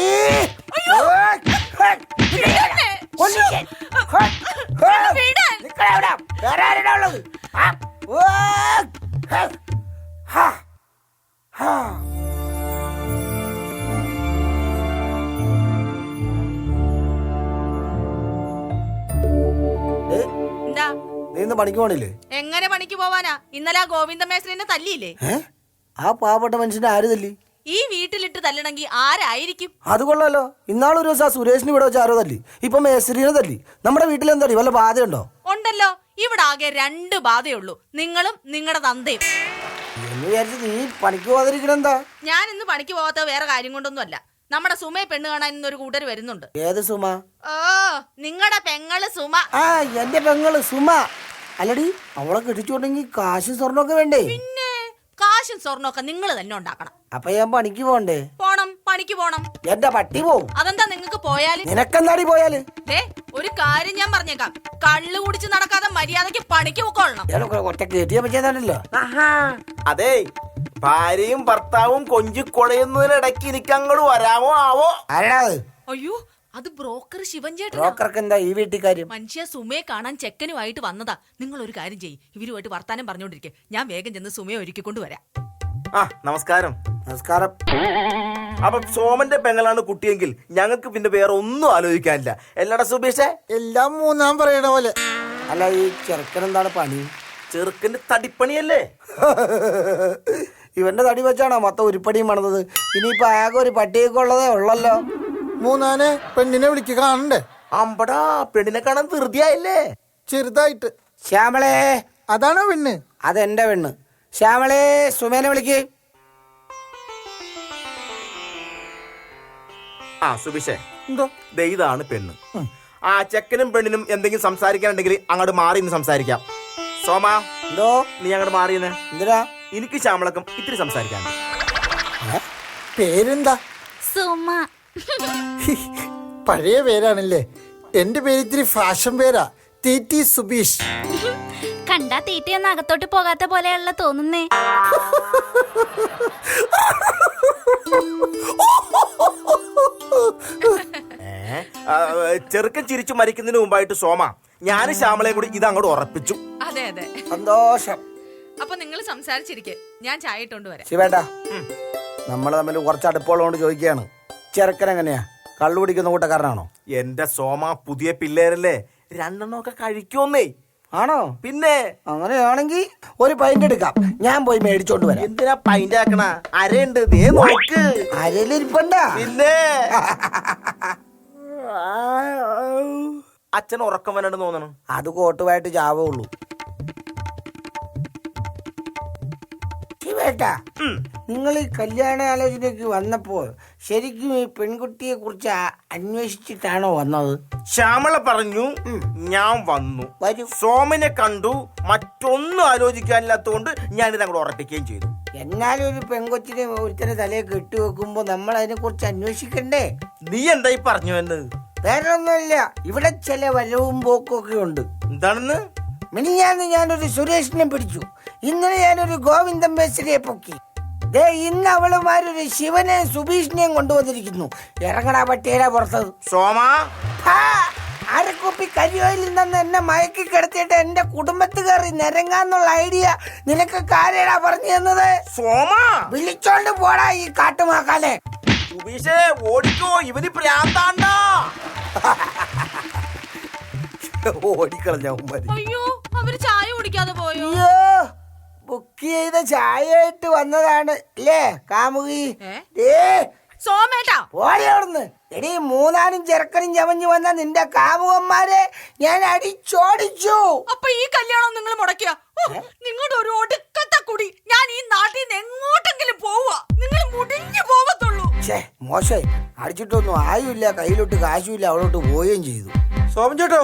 Speaker 8: പണിക്ക് പോണില്ലേ?
Speaker 9: എങ്ങനെ പണിക്ക് പോവാനാ? ഇന്നലെ ആ ഗോവിന്ദ മേശ്രീനെ തല്ലിയില്ലേ?
Speaker 8: ആ പാവപ്പെട്ട മനുഷ്യനെ ആര് തല്ലി?
Speaker 9: ഈ വീട്ടിലിട്ട് തല്ലണമെങ്കിൽ ആരായിരിക്കും?
Speaker 8: അത് കൊള്ളാലോ. ഇന്നാളൊരു ദിവസം ആ സുരേഷിന് ഇവിടെ വെച്ച് ആരോ തല്ലി. ഇപ്പൊ മേശ്രീനെ തല്ലി. നമ്മുടെ വീട്ടിലെന്താടി വല്ല ബാധയുണ്ടോ?
Speaker 9: ഉണ്ടല്ലോ. ഇവിടെ ആകെ 2 ബാധയുള്ളൂ, നിങ്ങളും നിങ്ങളുടെ തന്തയും.
Speaker 8: എന്ന് വിചാരിച്ച് നീ പണിക്ക് പോകാതിരിക്കണെന്താ?
Speaker 9: ഞാൻ ഇന്ന് പണിക്ക് പോകാത്ത വേറെ കാര്യം കൊണ്ടൊന്നും അല്ല. നമ്മുടെ സുമയെ പെണ്ണ് കാണാൻ ഇന്നൊരു കൂട്ടർ വരുന്നുണ്ട്.
Speaker 8: ഏത് സുമ?
Speaker 9: ഓ, നിങ്ങളുടെ പെങ്ങള് സുമ.
Speaker 8: ആ, എന്റെ പെങ്ങള് സുമ. അല്ലടി, അവളെ കെട്ടിച്ചുകൊണ്ടെങ്കിൽ കാശും സ്വർണ്ണമൊക്കെ വേണ്ടേ?
Speaker 9: പിന്നെ കാശും സ്വർണ്ണമൊക്കെ നിങ്ങൾ തന്നെ ഉണ്ടാക്കണം.
Speaker 8: അപ്പൊ ഞാൻ പണിക്ക് പോണ്ടേ?
Speaker 9: പോണം, പണിക്ക് പോണം.
Speaker 8: എന്റെ പട്ടി പോവും.
Speaker 9: അതെന്താ നിങ്ങൾക്ക് പോയാല്?
Speaker 8: നിനക്കെന്താടി പോയാല്?
Speaker 9: ഒരു കാര്യം ഞാൻ പറഞ്ഞേക്കാം, കള്ളു കുടിച്ച് നടക്കാതെ മര്യാദക്ക് പണിക്ക് പോക്കോളണം.
Speaker 8: ഒറ്റ കേട്ടിയാ പറ്റിയതാണല്ലോ.
Speaker 1: അതെ, ഭാര്യയും ഭർത്താവും കൊഞ്ചു കുഴയുന്നതിനിടയ്ക്ക് എനിക്ക് അങ്ങോട്ട് വരാമോ ആവോ?
Speaker 8: ആരാത്?
Speaker 9: അയ്യോ, അത് ബ്രോക്കർ ശിവൻ ചേട്ടൻ.
Speaker 8: ബ്രോക്കർക്ക് എന്താ ഈ വീട്ടിൽ കാര്യം?
Speaker 9: മനുഷ്യ സുമയെ കാണാൻ ചെക്കനുമായിട്ട് വന്നതാ. നിങ്ങൾ ഒരു കാര്യം ചെയ്യും, ഇവരുമായിട്ട് വർത്താനം പറഞ്ഞോണ്ടിരിക്കെ, ഞാൻ വേഗം ചെന്ന് സുമയെ ഒരുക്കിക്കൊണ്ട് വരാം.
Speaker 1: ആ, നമസ്കാരം.
Speaker 8: നമസ്കാരം.
Speaker 1: അപ്പൊ സോമന്റെ പെങ്ങളാണ് കുട്ടിയെങ്കിൽ ഞങ്ങൾക്ക് പിന്നെ വേറെ ഒന്നും ആലോചിക്കാനില്ല. എല്ലാടാ സുബീഷേ?
Speaker 10: എല്ലാം മൂന്നാം പറയണ പോലെ.
Speaker 8: അല്ല, ഈ ചെറുക്കൻ എന്താണ് പണി?
Speaker 1: ചെറുക്കന്റെ തടിപ്പണിയല്ലേ?
Speaker 8: ഇവന്റെ തടി വെച്ചാണോ മൊത്തം ഉരുപ്പടിയും പണിതത്? ഇനിയിപ്പൊ ആകെ ഒരു പട്ടിയൊക്കെ ഉള്ളതേ ഉള്ളല്ലോ.
Speaker 10: മൂന്നാനെ പെണ്ണിനെ വിളിക്ക്, കാണണ്ടേ?
Speaker 1: അമ്പടാ, പെണ്ണിനെ കാണാൻ ധൃതിയായില്ലേ?
Speaker 10: ചെറുതായിട്ട്.
Speaker 8: ശ്യാമളേ.
Speaker 10: അതാണോ പെണ്ണ്?
Speaker 8: അതെന്റെ പെണ്ണ്. ശ്യാമളേ, സുമേനെ വിളിക്ക്.
Speaker 1: ആ സുബീഷേ, എന്തോ ഇതാണ് പെണ്ണ്. ആ ചെക്കനും പെണ്ണിനും എന്തെങ്കിലും സംസാരിക്കാനുണ്ടെങ്കിൽ അങ്ങോട്ട് മാറി നിന്ന് സംസാരിക്കാം. സോമ,
Speaker 8: എന്തോ
Speaker 1: നീ അങ്ങോട്ട് മാറിയെന്ന്.
Speaker 8: എന്തിനാ?
Speaker 1: എനിക്ക് ശ്യാമളക്കും ഇത്തിരി സംസാരിക്കാനുണ്ട്.
Speaker 10: പേരെന്താ?
Speaker 12: സുമ.
Speaker 10: പഴയ പേരാണല്ലേ. എന്റെ പേര് ഇത്തിരി ഫാഷൻ പേരാ, തീറ്റി സുബീഷ്.
Speaker 12: കണ്ടാ തീറ്റയൊന്നും അകത്തോട്ട് പോകാത്ത പോലെയുള്ള തോന്നുന്നേ.
Speaker 1: ചെറുക്കൻ ചിരിച്ചു മരിക്കുന്നതിന് മുമ്പായിട്ട് സോമ, ഞാനും ശ്യാമളയും കൂടി ഇത് അങ്ങോട്ട് ഉറപ്പിച്ചു.
Speaker 9: അതെ അതെ,
Speaker 8: സന്തോഷം.
Speaker 9: അപ്പൊ നിങ്ങൾ സംസാരിച്ചിരിക്കെ, ഞാൻ ചായ ഇട്ടോണ്ട് വരാം.
Speaker 8: ശിവേട്ടാ, നമ്മൾ തമ്മിൽ കുറച്ച് അടുപ്പമുള്ളതുകൊണ്ട് ചോദിക്കുകയാണ്, ചെറുക്കൻ എങ്ങനെയാ? കള്ളു കുടിക്കുന്ന കൂട്ടക്കാരനാണോ?
Speaker 1: എന്റെ സോമ, പുതിയ പിള്ളേരല്ലേ, 2 എണ്ണമൊക്കെ കഴിക്കുമെന്നേ.
Speaker 8: ആണോ?
Speaker 1: പിന്നെ
Speaker 8: അങ്ങനെയാണെങ്കിൽ ഒരു പൈന്റ് എടുക്കാം, ഞാൻ പോയി മേടിച്ചോണ്ട് വരാം.
Speaker 1: എന്തിനാ പൈന്റ് ആക്കണ? അരയുണ്ട്, ദേ നോക്ക്.
Speaker 8: അരയിലിരിപ്പണ്ട.
Speaker 1: പിന്നെ അച്ഛൻ ഉറക്കം വരണ്ടെന്ന് തോന്നണം.
Speaker 8: അത് കോട്ടുമായിട്ട് ചാവുള്ളൂ. ശിവേട്ടാ, നിങ്ങൾ ഈ കല്യാണ ആലോചനയ്ക്ക് വന്നപ്പോൾ ശരിക്കും ഈ പെൺകുട്ടിയെ കുറിച്ച് അന്വേഷിച്ചിട്ടാണോ വന്നത്?
Speaker 1: ശ്യാമള പറഞ്ഞു, ഞാൻ വന്നു, സോമനെ കണ്ടു, മറ്റൊന്നും ആലോചിക്കാനില്ലാത്തതുകൊണ്ട് ഞാനിത് അങ്ങോട്ട് ഉറപ്പിക്കുകയും ചെയ്തു.
Speaker 8: എന്നാലും ഒരു പെൺകൊച്ചിനെ ഒരുത്തനെ തലയെ കെട്ടിവെക്കുമ്പോ നമ്മൾ അതിനെ കുറിച്ച് അന്വേഷിക്കണ്ടേ?
Speaker 1: നീ എന്തായി പറഞ്ഞു എന്ന്?
Speaker 8: വേറെ ഒന്നുമില്ല, ഇവിടെ ചില വരവും പോക്കും ഒക്കെ ഉണ്ട്.
Speaker 1: എന്താണെന്ന്?
Speaker 8: മിനിഞ്ഞാന്ന് ഞാനൊരു സുരേഷിനെ പിടിച്ചു, ഇന്നലെ ഞാനൊരു ഗോവിന്ദൻ മേശ്രിയെ പൊക്കി, ദേ ഇന്ന് അവളുമാരൊരു ശിവനെയും സുബീഷിനെയും കൊണ്ടുവന്നിരിക്കുന്നു. ഇറങ്ങടാ പട്ടിയുടെ പുറത്ത്.
Speaker 1: സോമ,
Speaker 8: അരക്കുപ്പി കരിയോയിൽ നിന്ന് എന്നെ മയക്കി കിടത്തിയിട്ട് എന്റെ കുടുംബത്ത് കയറി നിരങ്ങാന്നുള്ള ഐഡിയ നിനക്ക് കാര്യടാ പറഞ്ഞു തന്നത്?
Speaker 1: സോമ,
Speaker 8: വിളിച്ചോണ്ട് പോടാ ഈ കാട്ടുമാക്കാലെ.
Speaker 1: സുബീഷേ, ഓടിക്കോ, ഇവന് പ്രാന്താണ്ടാ.
Speaker 8: ഓടിക്കളഞ്ഞ.
Speaker 9: അയ്യോ, അവര് ചായ കുടിക്കാതെ പോയോ?
Speaker 8: ബുക്ക് ചെയ്ത ചായയായിട്ട് വന്നതാണ് അല്ലേ കാമുകി?
Speaker 9: സോമേട്ടാ,
Speaker 8: പോടെയോടുന്ന്. എടീ, 3 ചെറുക്കനും ചമഞ്ഞു വന്ന നിന്റെ കാമുകന്മാരെ ഞാൻ അടിച്ചോടിച്ചു.
Speaker 9: അപ്പൊ ഈ കല്യാണം നിങ്ങൾ മുടക്കിയ? നിങ്ങളുടെ ഒരു ഒടുക്കത്തെ കുടി. ഞാൻ ഈ നാട്ടിൽ നിന്ന് എങ്ങോട്ടെങ്കിലും പോവുക, നിങ്ങൾ മുടിഞ്ഞു പോകത്തുള്ളൂ.
Speaker 8: മോശം, അടിച്ചിട്ടൊന്നും ആയുമില്ല, കയ്യിലോട്ട് കാശുമില്ല, അവളോട്ട് പോവുകയും ചെയ്തു.
Speaker 1: സോമൻ ചേട്ടോ,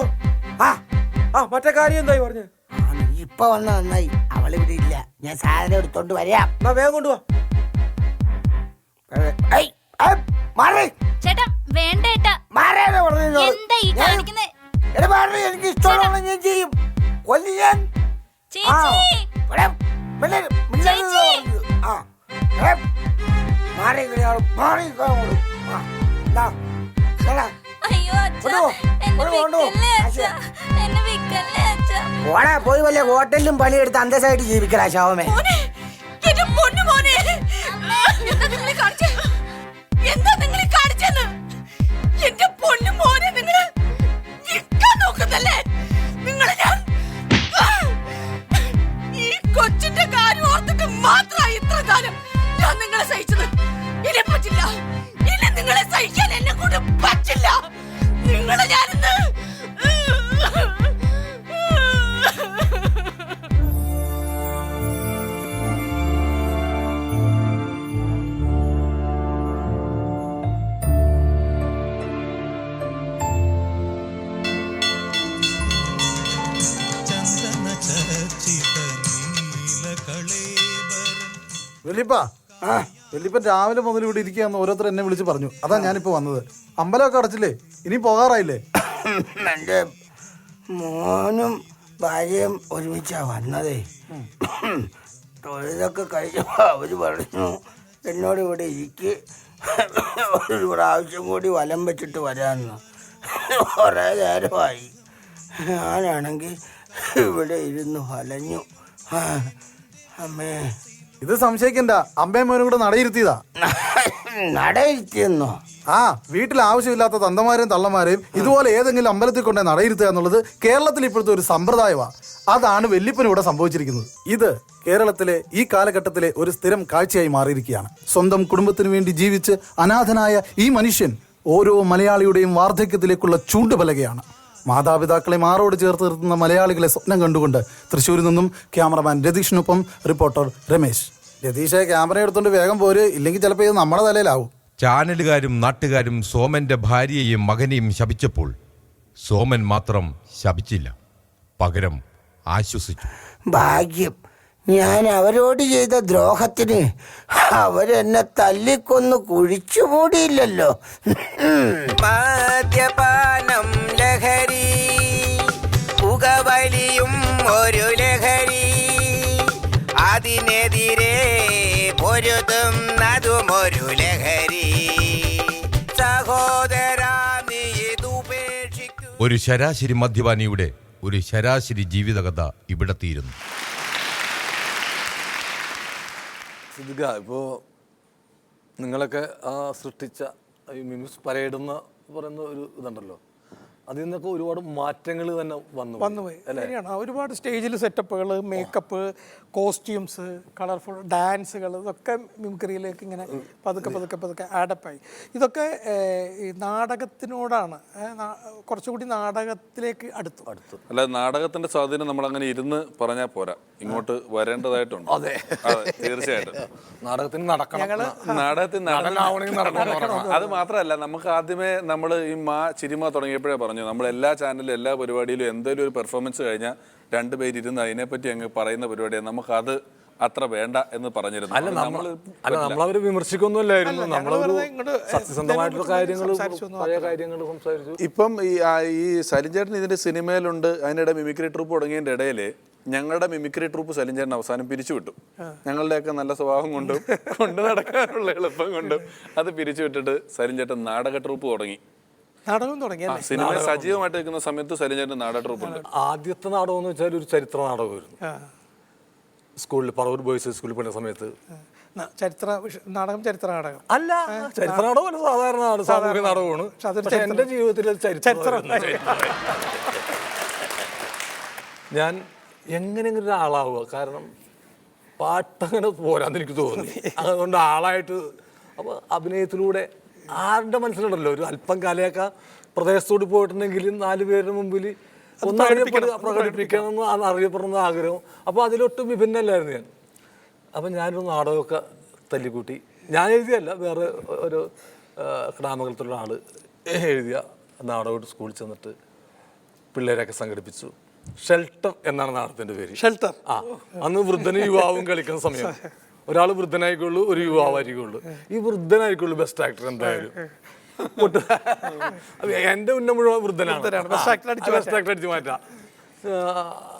Speaker 1: മറ്റേ കാര്യം എന്തായി പറഞ്ഞു?
Speaker 8: ഇപ്പൊ വന്ന നന്നായി, അവളിവിടെ ഇല്ല, ഞാൻ സാധനം എടുത്തോണ്ട് വരാം.
Speaker 1: വേഗം കൊണ്ടുപോവാ.
Speaker 12: ചേട്ടാ വേണ്ട ഏട്ടാ. എന്താ ഈ കാണിക്കുന്നേ?
Speaker 8: എനിക്ക് ഇഷ്ടമുള്ള ഞാൻ ചെയ്യും. കൊല്ലി ഞാൻ. പോയി വല്ല ഹോട്ടലിലും പണിയെടുത്ത് അന്തസ്സായിട്ട് ജീവിക്കലാ ശവമേ.
Speaker 9: എന്താ നിങ്ങൾ കാണിച്ചെന്ന്? എന്റെ പൊന്നു മോനെ നിങ്ങൾ നോക്കുന്നല്ലേ? നിങ്ങളെ ഞാൻ
Speaker 14: വെല്ലിപ്പാ വെല്ലിപ്പൻ രാവിലെ മുതൽ ഇവിടെ ഇരിക്കുകയെന്ന് ഓരോരുത്തർ എന്നെ വിളിച്ച് പറഞ്ഞു. അതാ ഞാനിപ്പോ വന്നത്. അമ്പലമൊക്കെ അടച്ചില്ലേ? ഇനി പോകാറായില്ലേ?
Speaker 8: എൻ്റെ മോനും ഭാര്യയും ഒരുമിച്ചാ വന്നതേ. തൊഴിലൊക്കെ കഴിഞ്ഞപ്പോൾ അവര് പറഞ്ഞു എന്നോട് ഇവിടെ ഇരിക്ക്, ഒരു പ്രാവശ്യം കൂടി വലം വെച്ചിട്ട് വരാമെന്ന്. കുറേ നേരമായി. ഞാനാണെങ്കിൽ ഇവിടെ ഇരുന്ന് വലഞ്ഞു. അമ്മേ,
Speaker 14: ഇത് സംശയിക്കണ്ട, അമ്മയും മോനും കൂടെ നടയിരുത്തിയതാ.
Speaker 8: നടയിരുത്തിയെന്നോ?
Speaker 14: ആ, വീട്ടിൽ ആവശ്യമില്ലാത്ത തന്തമാരെയും തള്ളമാരെയും ഇതുപോലെ ഏതെങ്കിലും അമ്പലത്തിൽ കൊണ്ടേ നടയിരുത്തുക എന്നുള്ളത് കേരളത്തിൽ ഇപ്പോഴത്തെ ഒരു സമ്പ്രദായമാണ്. അതാണ് വെല്ലിപ്പനിവിടെ സംഭവിച്ചിരിക്കുന്നത്. ഇത് കേരളത്തിലെ ഈ കാലഘട്ടത്തിലെ ഒരു സ്ഥിരം കാഴ്ചയായി മാറിയിരിക്കുകയാണ്. സ്വന്തം കുടുംബത്തിന് വേണ്ടി ജീവിച്ച് അനാഥനായ ഈ മനുഷ്യൻ ഓരോ മലയാളിയുടെയും വാർദ്ധക്യത്തിലേക്കുള്ള ചൂണ്ടുപലകയാണ്. മാതാപിതാക്കളെ മാറോട് ചേർത്ത് നിർത്തുന്ന മലയാളികളെ സ്വപ്നം കണ്ടുകൊണ്ട് തൃശ്ശൂരിൽ നിന്നും ക്യാമറമാൻ രതീഷിനൊപ്പം റിപ്പോർട്ടർ രമേശ്. രതീഷെ, ക്യാമറ എടുത്തോണ്ട് വേഗം പോര്, ഇല്ലെങ്കിൽ ചിലപ്പോൾ ഇത് നമ്മുടെ തലയിലാവും.
Speaker 7: ചാനലുകാരും നാട്ടുകാരും സോമന്റെ ഭാര്യയെയും മകനെയും ശപിച്ചപ്പോൾ സോമൻ മാത്രം ശപിച്ചില്ല, പകരം ആശ്വസിച്ചു.
Speaker 8: ഭാഗ്യം, ഞാൻ അവരോട് ചെയ്ത ദ്രോഹത്തിന് അവരെന്നെ തല്ലിക്കൊന്ന് കുഴിച്ചു മൂടിയില്ലല്ലോ.
Speaker 1: മദ്യപാനം ലഹരി, പുകവലിയും ഒരു ലഹരി, അതിനെതിരെ പൊരുതുന്നതും ഒരു ലഹരി. സഹോദരാ, നീ ഇതുപേക്ഷിക്കൂ.
Speaker 7: ഒരു ശരാശരി മദ്യപാനിയുടെ ഒരു ശരാശരി ജീവിതകഥ ഇവിടെ തീരുന്നു.
Speaker 6: സിദ്ദിഖ, ഇപ്പോൾ നിങ്ങളൊക്കെ സൃഷ്ടിച്ച ഈ മിമിക്സ് പരേഡ് എന്ന് പറയുന്ന ഒരു ഇതുണ്ടല്ലോ, അതിൽ നിന്നൊക്കെ ഒരുപാട് മാറ്റങ്ങൾ തന്നെ
Speaker 5: വന്നുപോയി. ശരിയാണ്. ഒരുപാട് സ്റ്റേജിൽ സെറ്റപ്പുകൾ, മേക്കപ്പ്, കോസ്റ്റ്യൂംസ്, കളർഫുൾ ഡാൻസുകൾ, ഇതൊക്കെ മിമിക്രിയിലേക്ക് ഇങ്ങനെ പതുക്കെ പതുക്കെ പതുക്കെ ആഡപ്പായി. ഇതൊക്കെ ഈ നാടകത്തിനോടാണ്, കുറച്ചുകൂടി നാടകത്തിലേക്ക് അടുത്തു.
Speaker 4: അല്ല, നാടകത്തിന്റെ സ്വാധീനം നമ്മൾ അങ്ങനെ ഇരുന്ന് പറഞ്ഞാൽ പോരാ, ഇങ്ങോട്ട് വരേണ്ടതായിട്ടുണ്ട്.
Speaker 6: അതെ,
Speaker 4: തീർച്ചയായിട്ടും
Speaker 6: നാടകത്തിന് നടക്കണം.
Speaker 4: അത് മാത്രമല്ല, നമുക്ക് ആദ്യമേ നമ്മൾ ഈ ചിരിമ തുടങ്ങിയപ്പോഴേ പറഞ്ഞു, നമ്മൾ എല്ലാ ചാനലിലും എല്ലാ പരിപാടിയിലും എന്തെങ്കിലും ഒരു പെർഫോമൻസ് കഴിഞ്ഞാൽ രണ്ടുപേര് ഇരുന്ന് അതിനെപ്പറ്റി അങ്ങ് പറയുന്ന പരിപാടിയാണ്. നമുക്കത് അത്ര വേണ്ട എന്ന് പറഞ്ഞിരുന്നു.
Speaker 6: നമ്മളവര് വിമർശിക്കൊന്നുമല്ലായിരുന്നു, നമ്മളൊരു സത്യസന്ധമായിട്ടുള്ള കാര്യങ്ങൾ സംസാരിച്ചു.
Speaker 4: ഇപ്പം ഈ സലിഞ്ചേട്ടൻ ഇതിന്റെ സിനിമയിലുണ്ട്, അതിനിടെ മിമിക്രി ട്രൂപ്പ് തുടങ്ങിയതിന്റെ ഇടയിൽ ഞങ്ങളുടെ മിമിക്രി ട്രൂപ്പ് സലിഞ്ചേട്ടൻ അവസാനം പിരിച്ചുവിട്ടു. ഞങ്ങളുടെയൊക്കെ നല്ല സ്വഭാവം കൊണ്ടും കൊണ്ടു നടക്കാനുള്ള എളുപ്പം കൊണ്ടും അത് പിരിച്ചുവിട്ടിട്ട് സലിഞ്ചേട്ടൻ നാടക ട്രൂപ്പ് തുടങ്ങി.
Speaker 5: നാടകം തുടങ്ങി.
Speaker 4: സിനിമ സജീവമായിട്ട് നിൽക്കുന്ന സമയത്ത് സലിഞ്ചേട്ടൻ നാടക ട്രൂപ്പ് ഉണ്ട്.
Speaker 6: ആദ്യത്തെ നാടകം എന്ന് വെച്ചാൽ ഒരു ചരിത്ര നാടകമായിരുന്നു. സ്കൂളിൽ പറവൂർ ബോയ്സ് സ്കൂളിൽ പോയ സമയത്ത്
Speaker 5: നാടകം ചരിത്ര നാടകം
Speaker 6: അല്ല, ചരിത്ര നാടകമല്ല, സാധാരണ സാമൂഹിക നാടകമാണ്. പക്ഷെ എൻ്റെ ജീവിതത്തിൽ ചരിത്രം ഞാൻ എങ്ങനെയെങ്കിലും ഒരാളാവുക, കാരണം പാട്ടങ്ങനെ പോരാന്ന് എനിക്ക് തോന്നി. അതുകൊണ്ട് ആളായിട്ട് അപ്പോൾ അഭിനയത്തിലൂടെ ആരുടെ മനസ്സിലുണ്ടല്ലോ ഒരു അല്പം കാലയൊക്കെ പ്രദേശത്തോട് പോയിട്ടുണ്ടെങ്കിലും 4 പേരുടെ മുമ്പിൽ പ്രകടിപ്പിക്കണമെന്ന് അറിയപ്പെടുന്ന ആഗ്രഹം. അപ്പോൾ അതിലൊട്ടും വിഭിന്നല്ലായിരുന്നു ഞാൻ. അപ്പം ഞാനൊരു നാടകമൊക്കെ തല്ലിക്കൂട്ടി. ഞാൻ എഴുതിയല്ല, വേറെ ഒരു ഗ്രാമകലത്തിലുള്ള ആൾ എഴുതിയ നാടകമായിട്ട് സ്കൂളിൽ ചെന്നിട്ട് പിള്ളേരൊക്കെ സംഘടിപ്പിച്ചു. ഷെൽട്ടർ എന്നാണ് നാടകത്തിൻ്റെ പേര്.
Speaker 5: ഷെൽട്ടർ.
Speaker 6: അന്ന് വൃദ്ധനും യുവാവും കളിക്കുന്ന സമയം. ഒരാൾ വൃദ്ധനായിക്കുള്ളൂ, ഒരു യുവാവായിരിക്കുള്ളൂ. ഈ വൃദ്ധനായിരിക്കുള്ളൂ ബെസ്റ്റ് ആക്ടർ എന്തായാലും. എൻ്റെ ഉന്നം മുഴുവൻ വൃദ്ധനാണ്, ബെസ്റ്റ് ആക്ടർ അടിച്ചു മാറ്റാം.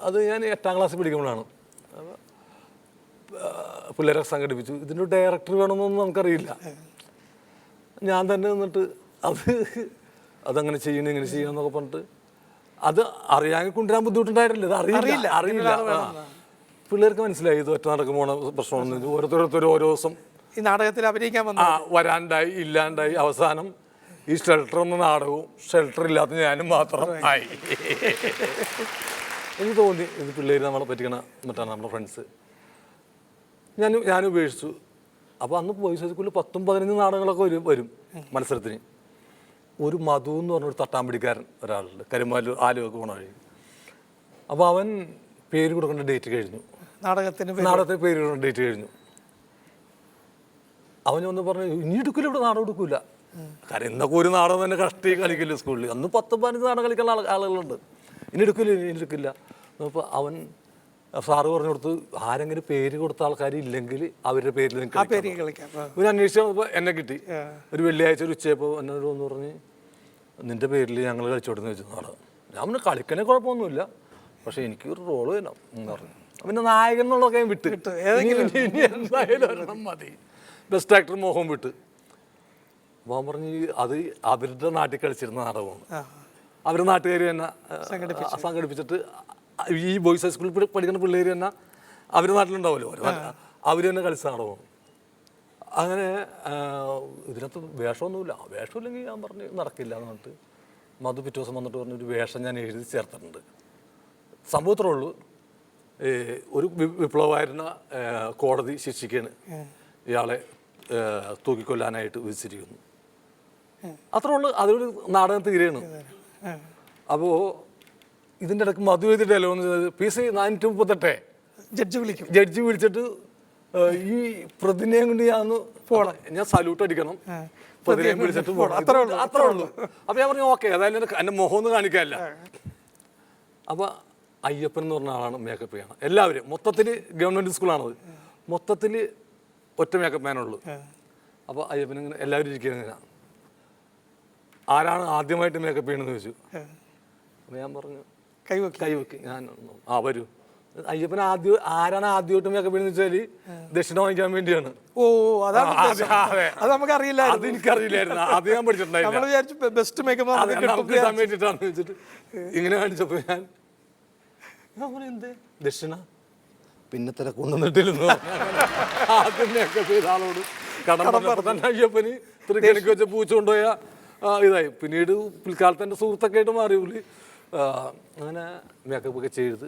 Speaker 6: അത് ഞാൻ 8ാം ക്ലാസ്സിൽ പഠിക്കുമ്പോഴാണ്. പിള്ളേരെ സംഘടിപ്പിച്ചു. ഇതിൻ്റെ ഡയറക്ടർ വേണമെന്നൊന്നും നമുക്കറിയില്ല. ഞാൻ തന്നെ നിന്നിട്ട് അതങ്ങനെ ചെയ്യണം ഇങ്ങനെ ചെയ്യണം എന്നൊക്കെ പറഞ്ഞിട്ട് അത് അറിയാൻ കൊണ്ടുവരാൻ ബുദ്ധിമുട്ടുണ്ടായിട്ടില്ല. ഇത് അറിയില്ല. പിള്ളേർക്ക് മനസ്സിലായി ഇത് ഒറ്റ നടക്കും പോണ പ്രശ്നമൊന്നും. ഓരോരുത്തരും ഓരോ ദിവസം
Speaker 5: ഈ നാടകത്തിൽ അഭിനയിക്കാൻ
Speaker 6: വരാണ്ടായി ഇല്ലാണ്ടായി അവസാനം ഈ ഷെൽട്ടർ എന്ന നാടകവും ഷെൽട്ടർ ഇല്ലാത്ത ഞാനും മാത്രം ആയി. എനിക്ക് തോന്നി ഇത് പിള്ളേർ നമ്മളെ പറ്റിക്കണ എന്നിട്ടാണ് നമ്മുടെ ഫ്രണ്ട്സ്. ഞാൻ ഉപേക്ഷിച്ചു. അപ്പോൾ അന്ന് ബോയ്സ് സ്കൂളിൽ 10-15 നാടകങ്ങളൊക്കെ വരും മത്സരത്തിന്. ഒരു മധു എന്ന് പറഞ്ഞൊരു തട്ടാമ്പിടിക്കാരൻ ഒരാളുണ്ട്, കരുമാലൂർ ആലുവൊക്കെ പോണ വഴി. അപ്പോൾ അവൻ പേര് കൊടുക്കേണ്ട ഡേറ്റ് കഴിഞ്ഞു. നാടകത്തിന് പേര് കൊടുക്കേണ്ട ഡേറ്റ് കഴിഞ്ഞു. അവനൊന്ന് പറഞ്ഞു, ഇനി എടുക്കില്ല, ഇവിടെ നാടകം എടുക്കില്ല. കാരണം ഇന്നൊക്കെ ഒരു നാടകം തന്നെ കഷ്ടി കളിക്കില്ല സ്കൂളിൽ. അന്ന് 10-15 നാടകം കളിക്കുന്ന ആളുകളുണ്ട്. ഇനി എടുക്കില്ല. അപ്പോൾ അവൻ സാറ് പറഞ്ഞു കൊടുത്ത് ആരെങ്കിലും പേര് കൊടുത്ത ആൾക്കാർ ഇല്ലെങ്കിൽ അവരുടെ പേരിൽ
Speaker 5: കളിക്കാം.
Speaker 6: ഒരു അന്വേഷിച്ചപ്പോൾ എന്നെ കിട്ടി. ഒരു വെള്ളിയാഴ്ച ഒരു ഉച്ചയപ്പോൾ എന്നോട് ഒന്ന് പറഞ്ഞ് നിന്റെ പേരിൽ ഞങ്ങൾ കളിച്ചോട്ടെന്ന് വെച്ചു നാടകം. ഞാൻ പിന്നെ കളിക്കണേ കുഴപ്പമൊന്നുമില്ല, പക്ഷെ എനിക്ക് ഒരു റോള് വേണം എന്ന് പറഞ്ഞു. പിന്നെ നായകൻ എന്നുള്ളതൊക്കെ ഞാൻ വിട്ട് ഇനി എന്തായാലും ഒരെണ്ണം മതി. ബെസ്റ്റ് ആക്ടർ മോഹൻ വിട്ട്. മോഹൻ പറഞ്ഞ് അത് അവരുടെ നാട്ടിൽ കളിച്ചിരുന്ന നാടകമാണ്. അവരുടെ നാട്ടുകാർ തന്നെ സംഘടിപ്പിച്ചിട്ട് ഈ ബോയ്സ് ഹൈസ്കൂളിൽ പഠിക്കുന്ന പിള്ളേർ തന്നെ അവരുടെ നാട്ടിലുണ്ടാവുമല്ലോ, അവർ തന്നെ കളിച്ച നാടകമാണ്. അങ്ങനെ ഇതിനകത്ത് വേഷമൊന്നുമില്ല. വേഷമില്ലെങ്കിൽ ഞാൻ പറഞ്ഞ് നടക്കില്ല എന്ന് പറഞ്ഞിട്ട് മധു പിറ്റേ ദിവസം വന്നിട്ട് പറഞ്ഞൊരു വേഷം ഞാൻ എഴുതി ചേർത്തിട്ടുണ്ട്. സംഭവത്രേ ഉള്ളൂ, ഒരു വിപ്ലവമായിരുന്ന കോടതി ശിക്ഷിക്കാണ് ഇയാളെ തൂക്കിക്കൊല്ലാനായിട്ട് വിധിച്ചിരിക്കുന്നു. അത്രേ ഉള്ളൂ, അതൊരു നാടകം തീരെയാണ്. അപ്പോൾ ഇതിൻ്റെ ഇടയ്ക്ക് മധു എഴുതി ഡയലോഗ് PC 438 ജഡ്ജി വിളിച്ചിട്ട് ഈ പ്രതിനെയും കൊണ്ട് ഞാൻ സല്യൂട്ട് അടിക്കണം, പ്രതിനെയും വിളിച്ചിട്ട് പോകണം, അത്രേ ഉള്ളൂ. അപ്പോൾ ഞാൻ പറഞ്ഞു ഓക്കെ, അതായത് എൻ്റെ മുഖം ഒന്നും കാണിക്കാനില്ല. അപ്പോൾ അയ്യപ്പൻ എന്ന് പറഞ്ഞ ആളാണ് മേക്കപ്പ് ചെയ്യണം. എല്ലാവരും മൊത്തത്തിൽ ഗവൺമെൻറ് സ്കൂളാണത്, മൊത്തത്തിൽ ഒറ്റ മേക്കപ്പ് മാനുള്ളൂ. അപ്പോൾ അയ്യപ്പൻ ഇങ്ങനെ എല്ലാവരും ഇരിക്കുന്നത് ഇങ്ങനെ ആരാണ് ആദ്യമായിട്ട് മേക്കപ്പ് ചെയ്യണമെന്ന് ചോദിച്ചു. അപ്പോൾ ഞാൻ പറഞ്ഞു കൈവെക്ക് ഞാൻ വരൂ. അയ്യപ്പൻ ആരാണ് ആദ്യമായിട്ട് മേക്കപ്പ് ചെയ്യുന്നത് വെച്ചാൽ ദക്ഷിണ വാങ്ങിക്കാൻ വേണ്ടിയാണ്. അതെനിക്കറിയില്ലായിരുന്നു, അത് ഞാൻ പഠിച്ചിട്ടുണ്ടായിട്ടാന്ന് വെച്ചിട്ട് ഇങ്ങനെ കാണിച്ചപ്പോ ഞാൻ എന്തേ ദക്ഷിണ പിന്നെ തിരക്കൊണ്ടിട്ടിരുന്നു. ആദ്യം മേക്കപ്പ് ചെയ്ത ആളോട് കടം തന്നെ അയ്യപ്പന് തൃക്കണിക്ക് വെച്ച പൂച്ച കൊണ്ടുപോയ ഇതായി. പിന്നീട് പിൽക്കാലത്ത് എൻ്റെ സുഹൃത്തൊക്കെ ആയിട്ട് മാറി പുള്ളി. അങ്ങനെ മേക്കപ്പ് ഒക്കെ ചെയ്ത്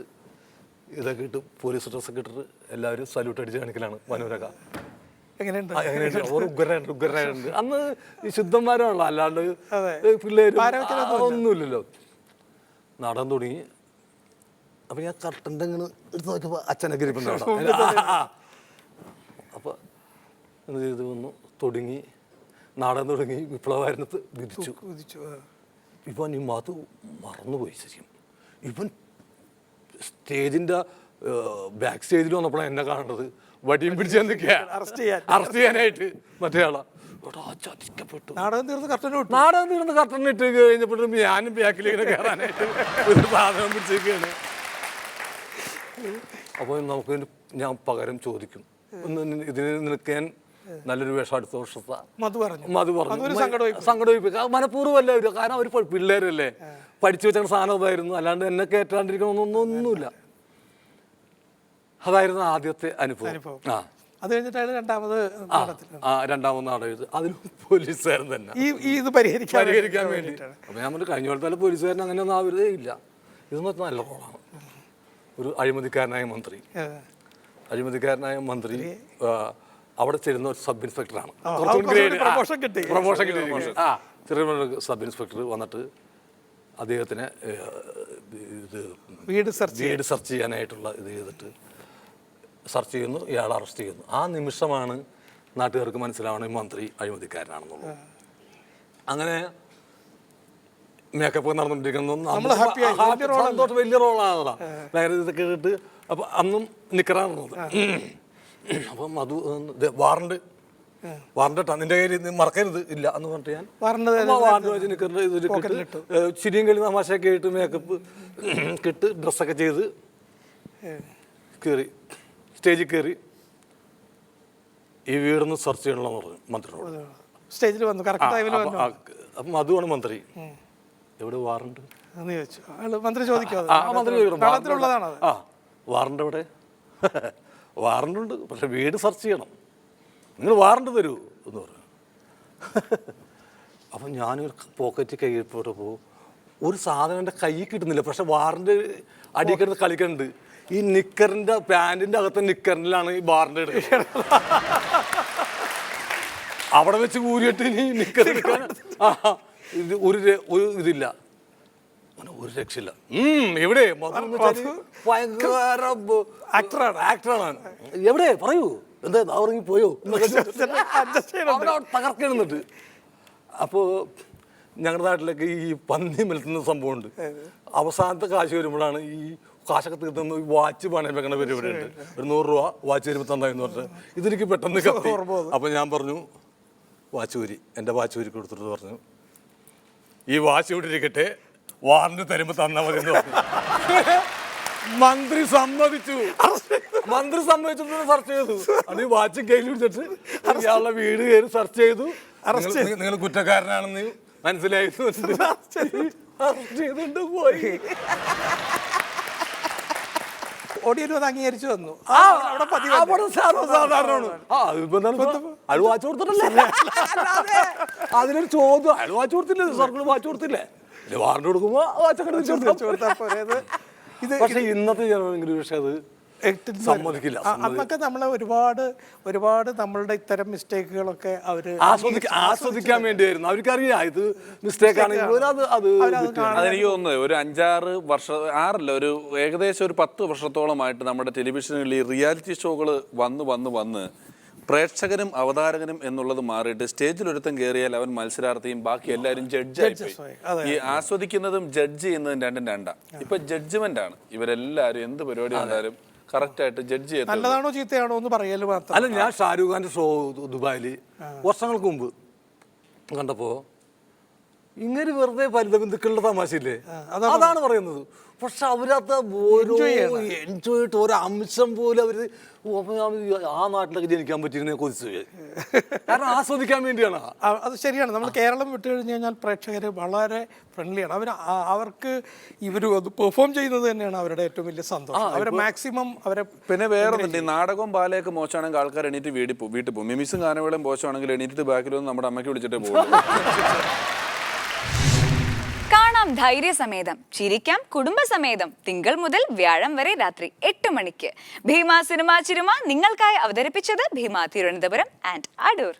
Speaker 6: ഇതൊക്കെ ഇട്ട് പോലീസ് ഡ്രസ്സൊക്കെ ഇട്ടിട്ട് എല്ലാവരും സല്യൂട്ട് അടിച്ച് കാണിക്കലാണ് മനോരക. എങ്ങനെയുണ്ട്? ഉഗ്രനായിട്ടുണ്ട്. അന്ന് ഈ ശുദ്ധന്മാരാണല്ലോ, അല്ലാണ്ട് പിള്ളേരും ഒന്നുമില്ലല്ലോ. നാടകം തുടങ്ങി. അപ്പം ഞാൻ കർട്ടൻ്റെ ഇങ്ങനെ എടുത്ത് നോക്കിയപ്പോൾ അച്ഛനൊക്കെ ഇരിപ്പുണ്ടാവും. അപ്പം ഇത് വന്നു തുടങ്ങി, നാടകം തുടങ്ങി, വിപ്ലവമായിരുന്നു വിധിച്ചു. ഇവൻ ഈ മധു മറന്നുപോയി ശരിക്കും. ഇവൻ സ്റ്റേജിൻ്റെ ബാക്ക് സ്റ്റേജിൽ വന്നപ്പോഴാണ് എന്നെ കാണേണ്ടത്. വടിയും പിടിച്ച് നിൽക്കുക അറസ്റ്റ് ചെയ്യാനായിട്ട്. മറ്റേ ആളാ ചതിക്കപ്പെട്ടു. നാടകം തീർന്ന് കർട്ടൻ ഇട്ട് കഴിഞ്ഞപ്പോഴും ഞാനും ബാക്കിലേക്ക് കയറാനായിട്ട് ഒരു സാധനം പിടിച്ചേക്കാണ്. അപ്പോൾ നമുക്ക് ഞാൻ പകരം ചോദിക്കും, ഇതിന് നിൽക്കാൻ നല്ലൊരു വേഷം അടുത്ത വർഷത്തെ മധു പറഞ്ഞു സങ്കടമിപ്പിക്കുക. മനഃപൂർവ്വമല്ല അവർ, കാരണം അവർ പിള്ളേരല്ലേ, പഠിച്ചു വെച്ച സാധനം അതായിരുന്നു, അല്ലാണ്ട് എന്നെ കയറ്റാണ്ടിരിക്കണമെന്നൊന്നുമില്ല. അതായിരുന്നു ആദ്യത്തെ അനുഭവം.
Speaker 5: അത് കഴിഞ്ഞിട്ടാണ്
Speaker 6: രണ്ടാമത് നാടകം എഴുതി. അതിന് പോലീസുകാരൻ തന്നെ
Speaker 5: ഇത് പരിഹരിക്കാൻ
Speaker 6: വേണ്ടി. അപ്പം ഞാൻ പറഞ്ഞു കഴിഞ്ഞ പോലത്തെ പോലീസുകാരൻ അങ്ങനെയൊന്നും ആവരുതേ ഇല്ല. ഇതെന്ന് വെച്ചാൽ നല്ല റോളാണ്. ഒരു അഴിമതിക്കാരനായ മന്ത്രി അവിടെ ചെല്ലുന്ന ഒരു സബ് ഇൻസ്പെക്ടറാണ്. പ്രൊമോഷൻ കിട്ടി. ചെറിയ സബ് ഇൻസ്പെക്ടർ വന്നിട്ട് അദ്ദേഹത്തിന് വീട് സെർച്ച് ചെയ്യാനായിട്ടുള്ള ഇത് ചെയ്തിട്ട് സെർച്ച് ചെയ്യുന്നു, ഇയാളെ അറസ്റ്റ് ചെയ്യുന്നു. ആ നിമിഷമാണ് നാട്ടുകാർക്ക് മനസ്സിലാവണം ഈ മന്ത്രി അഴിമതിക്കാരനാണെന്നുള്ളത്. അങ്ങനെ മേക്കപ്പ് നടന്നുകൊണ്ടിരിക്കുന്നു. സന്തോഷം, വലിയ റോളാണല്ലോ. ഇതൊക്കെ ഇട്ടിട്ട് അപ്പം അന്നും നിക്കറാണത്. അപ്പം അത് വാറണ്ട് നിന്റെ കയ്യിൽ മറക്കരുത് ഇല്ല എന്ന് പറഞ്ഞിട്ട് ഞാൻ വാറണ്ട് വെച്ച് നിക്കറിന്റെ ഇതിലിട്ട് ചിരിയും കളി തമാശയൊക്കെ ആയിട്ട് മേക്കപ്പ് കിട്ട് ഡ്രസ്സൊക്കെ ചെയ്ത് കയറി സ്റ്റേജിൽ കയറി ഈ വീടൊന്ന് സെർച്ച് ചെയ്യണമെന്ന് പറഞ്ഞു മന്ത്രിയോട്.
Speaker 5: സ്റ്റേജിൽ വന്നു.
Speaker 6: അപ്പം മധുവാണ് മന്ത്രി. എവിടെ വാറണ്ട്
Speaker 5: മന്ത്രി ചോദിക്കും.
Speaker 6: വാറണ്ട് എവിടെ? വാറണ്ട് ഉണ്ട്, പക്ഷെ വീട് സെർച്ച് ചെയ്യണം, നിങ്ങൾ വാറണ്ട് തരൂ എന്ന് പറഞ്ഞു. അപ്പം ഞാനൊരു പോക്കറ്റ് കൈപ്പോട്ടപ്പോൾ ഒരു സാധനം എൻ്റെ കയ്യിൽ കിട്ടുന്നില്ല, പക്ഷെ വാറണ്ട് അടിക്കിടന്ന് കളിക്കുന്നുണ്ട്. ഈ നിക്കറിൻ്റെ പാൻറ്റിൻ്റെ അകത്തെ നിക്കറിലാണ് ഈ വാറണ്ട് എടുക്കുന്നത്. അവിടെ വെച്ച് കൂരിയിട്ട് ഇനി നിക്കർ എടുക്കാൻ ഇത് ഒരു ഇതില്ല, ഒരു രക്ഷയില്ല. എവിടെ ഭയങ്കര ആക്ടറാണ്. എവിടെ പറയൂ, എന്താ ഉറങ്ങി പോയോ തകർക്കെഴുന്നിട്ട്. അപ്പോൾ ഞങ്ങളുടെ നാട്ടിലൊക്കെ ഈ പന്നി മലത്തുന്ന സംഭവമുണ്ട്. അവസാനത്തെ കാശ് വരുമ്പോഴാണ് ഈ കാശൊക്കെ തീർന്നു വാച്ച് പണയം വെക്കണ പരിപാടി ഉണ്ട്. ഒരു 100 രൂപ വാച്ച് വരുമ്പോൾ തന്നാന്ന് പറഞ്ഞിട്ട് ഇതെനിക്ക് പെട്ടെന്ന് കത്തി. അപ്പം ഞാൻ പറഞ്ഞു വാച്ച് ഊരി, എൻ്റെ വാച്ച് ഊരി കൊടുത്തിട്ട് പറഞ്ഞു ഈ വാച്ച് ഇവിടെ ഇരിക്കട്ടെ, വാറണ്ട് തരുമ്പോൾ തന്നാൽ മതി എന്ന് പറഞ്ഞു. മന്ത്രി സമ്മതിച്ചു. മന്ത്രി സമ്മതിച്ചിട്ട് സെർച്ച് ചെയ്തു. അത് ഈ വാച്ച് കയ്യിൽ പിടിച്ചിട്ട് ഇയാളുടെ വീട് കയറി സെർച്ച് ചെയ്തു. നിങ്ങൾ കുറ്റക്കാരനാണെന്ന് മനസ്സിലായി. അറസ്റ്റ് ചെയ്തുകൊണ്ട് പോയി.
Speaker 5: ഓടിയൊരു അംഗീകരിച്ചു വന്നു.
Speaker 6: സാധാരണമാണ്. അയാൾ വാച്ച് കൊടുത്തിട്ടല്ലേ? അതിനൊരു ചോദ്യം. അയാൾ വാച്ച് കൊടുത്തില്ലേ? സർക്കിൾ വാച്ച് കൊടുത്തില്ലേ? വാറണ്ട് കൊടുക്കുമ്പോ വാച്ചൊക്കെ പക്ഷെ ഇന്നത്തെ ജനമെങ്കിലും പക്ഷെ അത് സമ്മതിക്കില്ല.
Speaker 5: അന്നൊക്കെ നമ്മളെ ഒരുപാട് നമ്മളുടെ ഇത്തരം മിസ്റ്റേക്കുകളൊക്കെ അവര്
Speaker 6: ആസ്വദിക്കാൻ വേണ്ടിയായിരുന്നു. അവർക്കറിയാം ഇത് മിസ്റ്റേക്ക് ആണെങ്കിൽ
Speaker 4: അതെനിക്ക് തോന്നുന്നത് ഒരു 5-6 വർഷം, 6 ഒരു ഏകദേശം ഒരു 10 വർഷത്തോളമായിട്ട് നമ്മുടെ ടെലിവിഷനിൽ ഈ റിയാലിറ്റി ഷോകൾ വന്ന് പ്രേക്ഷകനും അവതാരകനും എന്നുള്ളത് മാറിയിട്ട് സ്റ്റേജിൽ ഒരുത്തം കയറിയാൽ അവൻ മത്സരാർത്ഥിയും ബാക്കി എല്ലാവരും ജഡ്ജായിപ്പോയി. ഈ ആസ്വദിക്കുന്നതും ജഡ്ജ് ചെയ്യുന്നതും രണ്ടും രണ്ടാ. ഇപ്പൊ ജഡ്ജ്മെന്റ് ആണ്. ഇവരെല്ലാരും എന്ത് പരിപാടി വന്നാലും കറക്റ്റ് ആയിട്ട് ജഡ്ജ് ചെയ്യുന്നത്.
Speaker 5: നല്ലതാണോ ചീത്തയാണോ എന്ന് പറയല് മാത്രം.
Speaker 6: അല്ല, ഞാൻ ഷാരൂഖ് ഖാന്റെ ഷോ ദുബായില് വർഷങ്ങൾക്ക് മുമ്പ് കണ്ടപ്പോ ഇങ്ങനെ വെറുതെ പരിതബന്ധുക്കളുടെ തമാശയില്ലേ, അതാണ് പറയുന്നത്. പക്ഷെ അവരത് ഓരോ എൻജോയ് ചെയ്തിട്ട് ഓരോ അംശം പോലും അവര് ആ നാട്ടിലൊക്കെ ജനിക്കാൻ പറ്റിയിരുന്നെ കൊതിച്ചു. കാരണം ആസ്വദിക്കാൻ വേണ്ടിയാണ്.
Speaker 5: അത് ശരിയാണ്. നമ്മൾ കേരളം വിട്ടു കഴിഞ്ഞു കഴിഞ്ഞാൽ പ്രേക്ഷകർ വളരെ ഫ്രണ്ട്ലിയാണ്. അവർക്ക് ഇവർ അത് പെർഫോം ചെയ്യുന്നത് തന്നെയാണ് അവരുടെ ഏറ്റവും വലിയ സന്തോഷം. അവരെ മാക്സിമം അവരെ.
Speaker 4: പിന്നെ വേറെ ഒന്നുണ്ട്, നാടകവും ബാലയൊക്കെ മോശമാണെങ്കിൽ ആൾക്കാർ എണീറ്റ് വീട്ടിൽ പോകും. മിമിസും ഗാനവേളയും മോശമാണെങ്കിൽ എണീറ്റ് ബാക്കിൽ വന്ന് നമ്മുടെ അമ്മയ്ക്ക് വിളിച്ചിട്ടേ പോകും.
Speaker 2: കാണാം ധൈര്യസമേതം, ചിരിക്കാം കുടുംബസമേതം. തിങ്കൾ മുതൽ വ്യാഴം വരെ രാത്രി 8 മണിക്ക് ഭീമ സിനിമാ ചിരുമ നിങ്ങൾക്കായി അവതരിപ്പിച്ചത് ഭീമ തിരുവനന്തപുരം ആൻഡ് അടൂർ.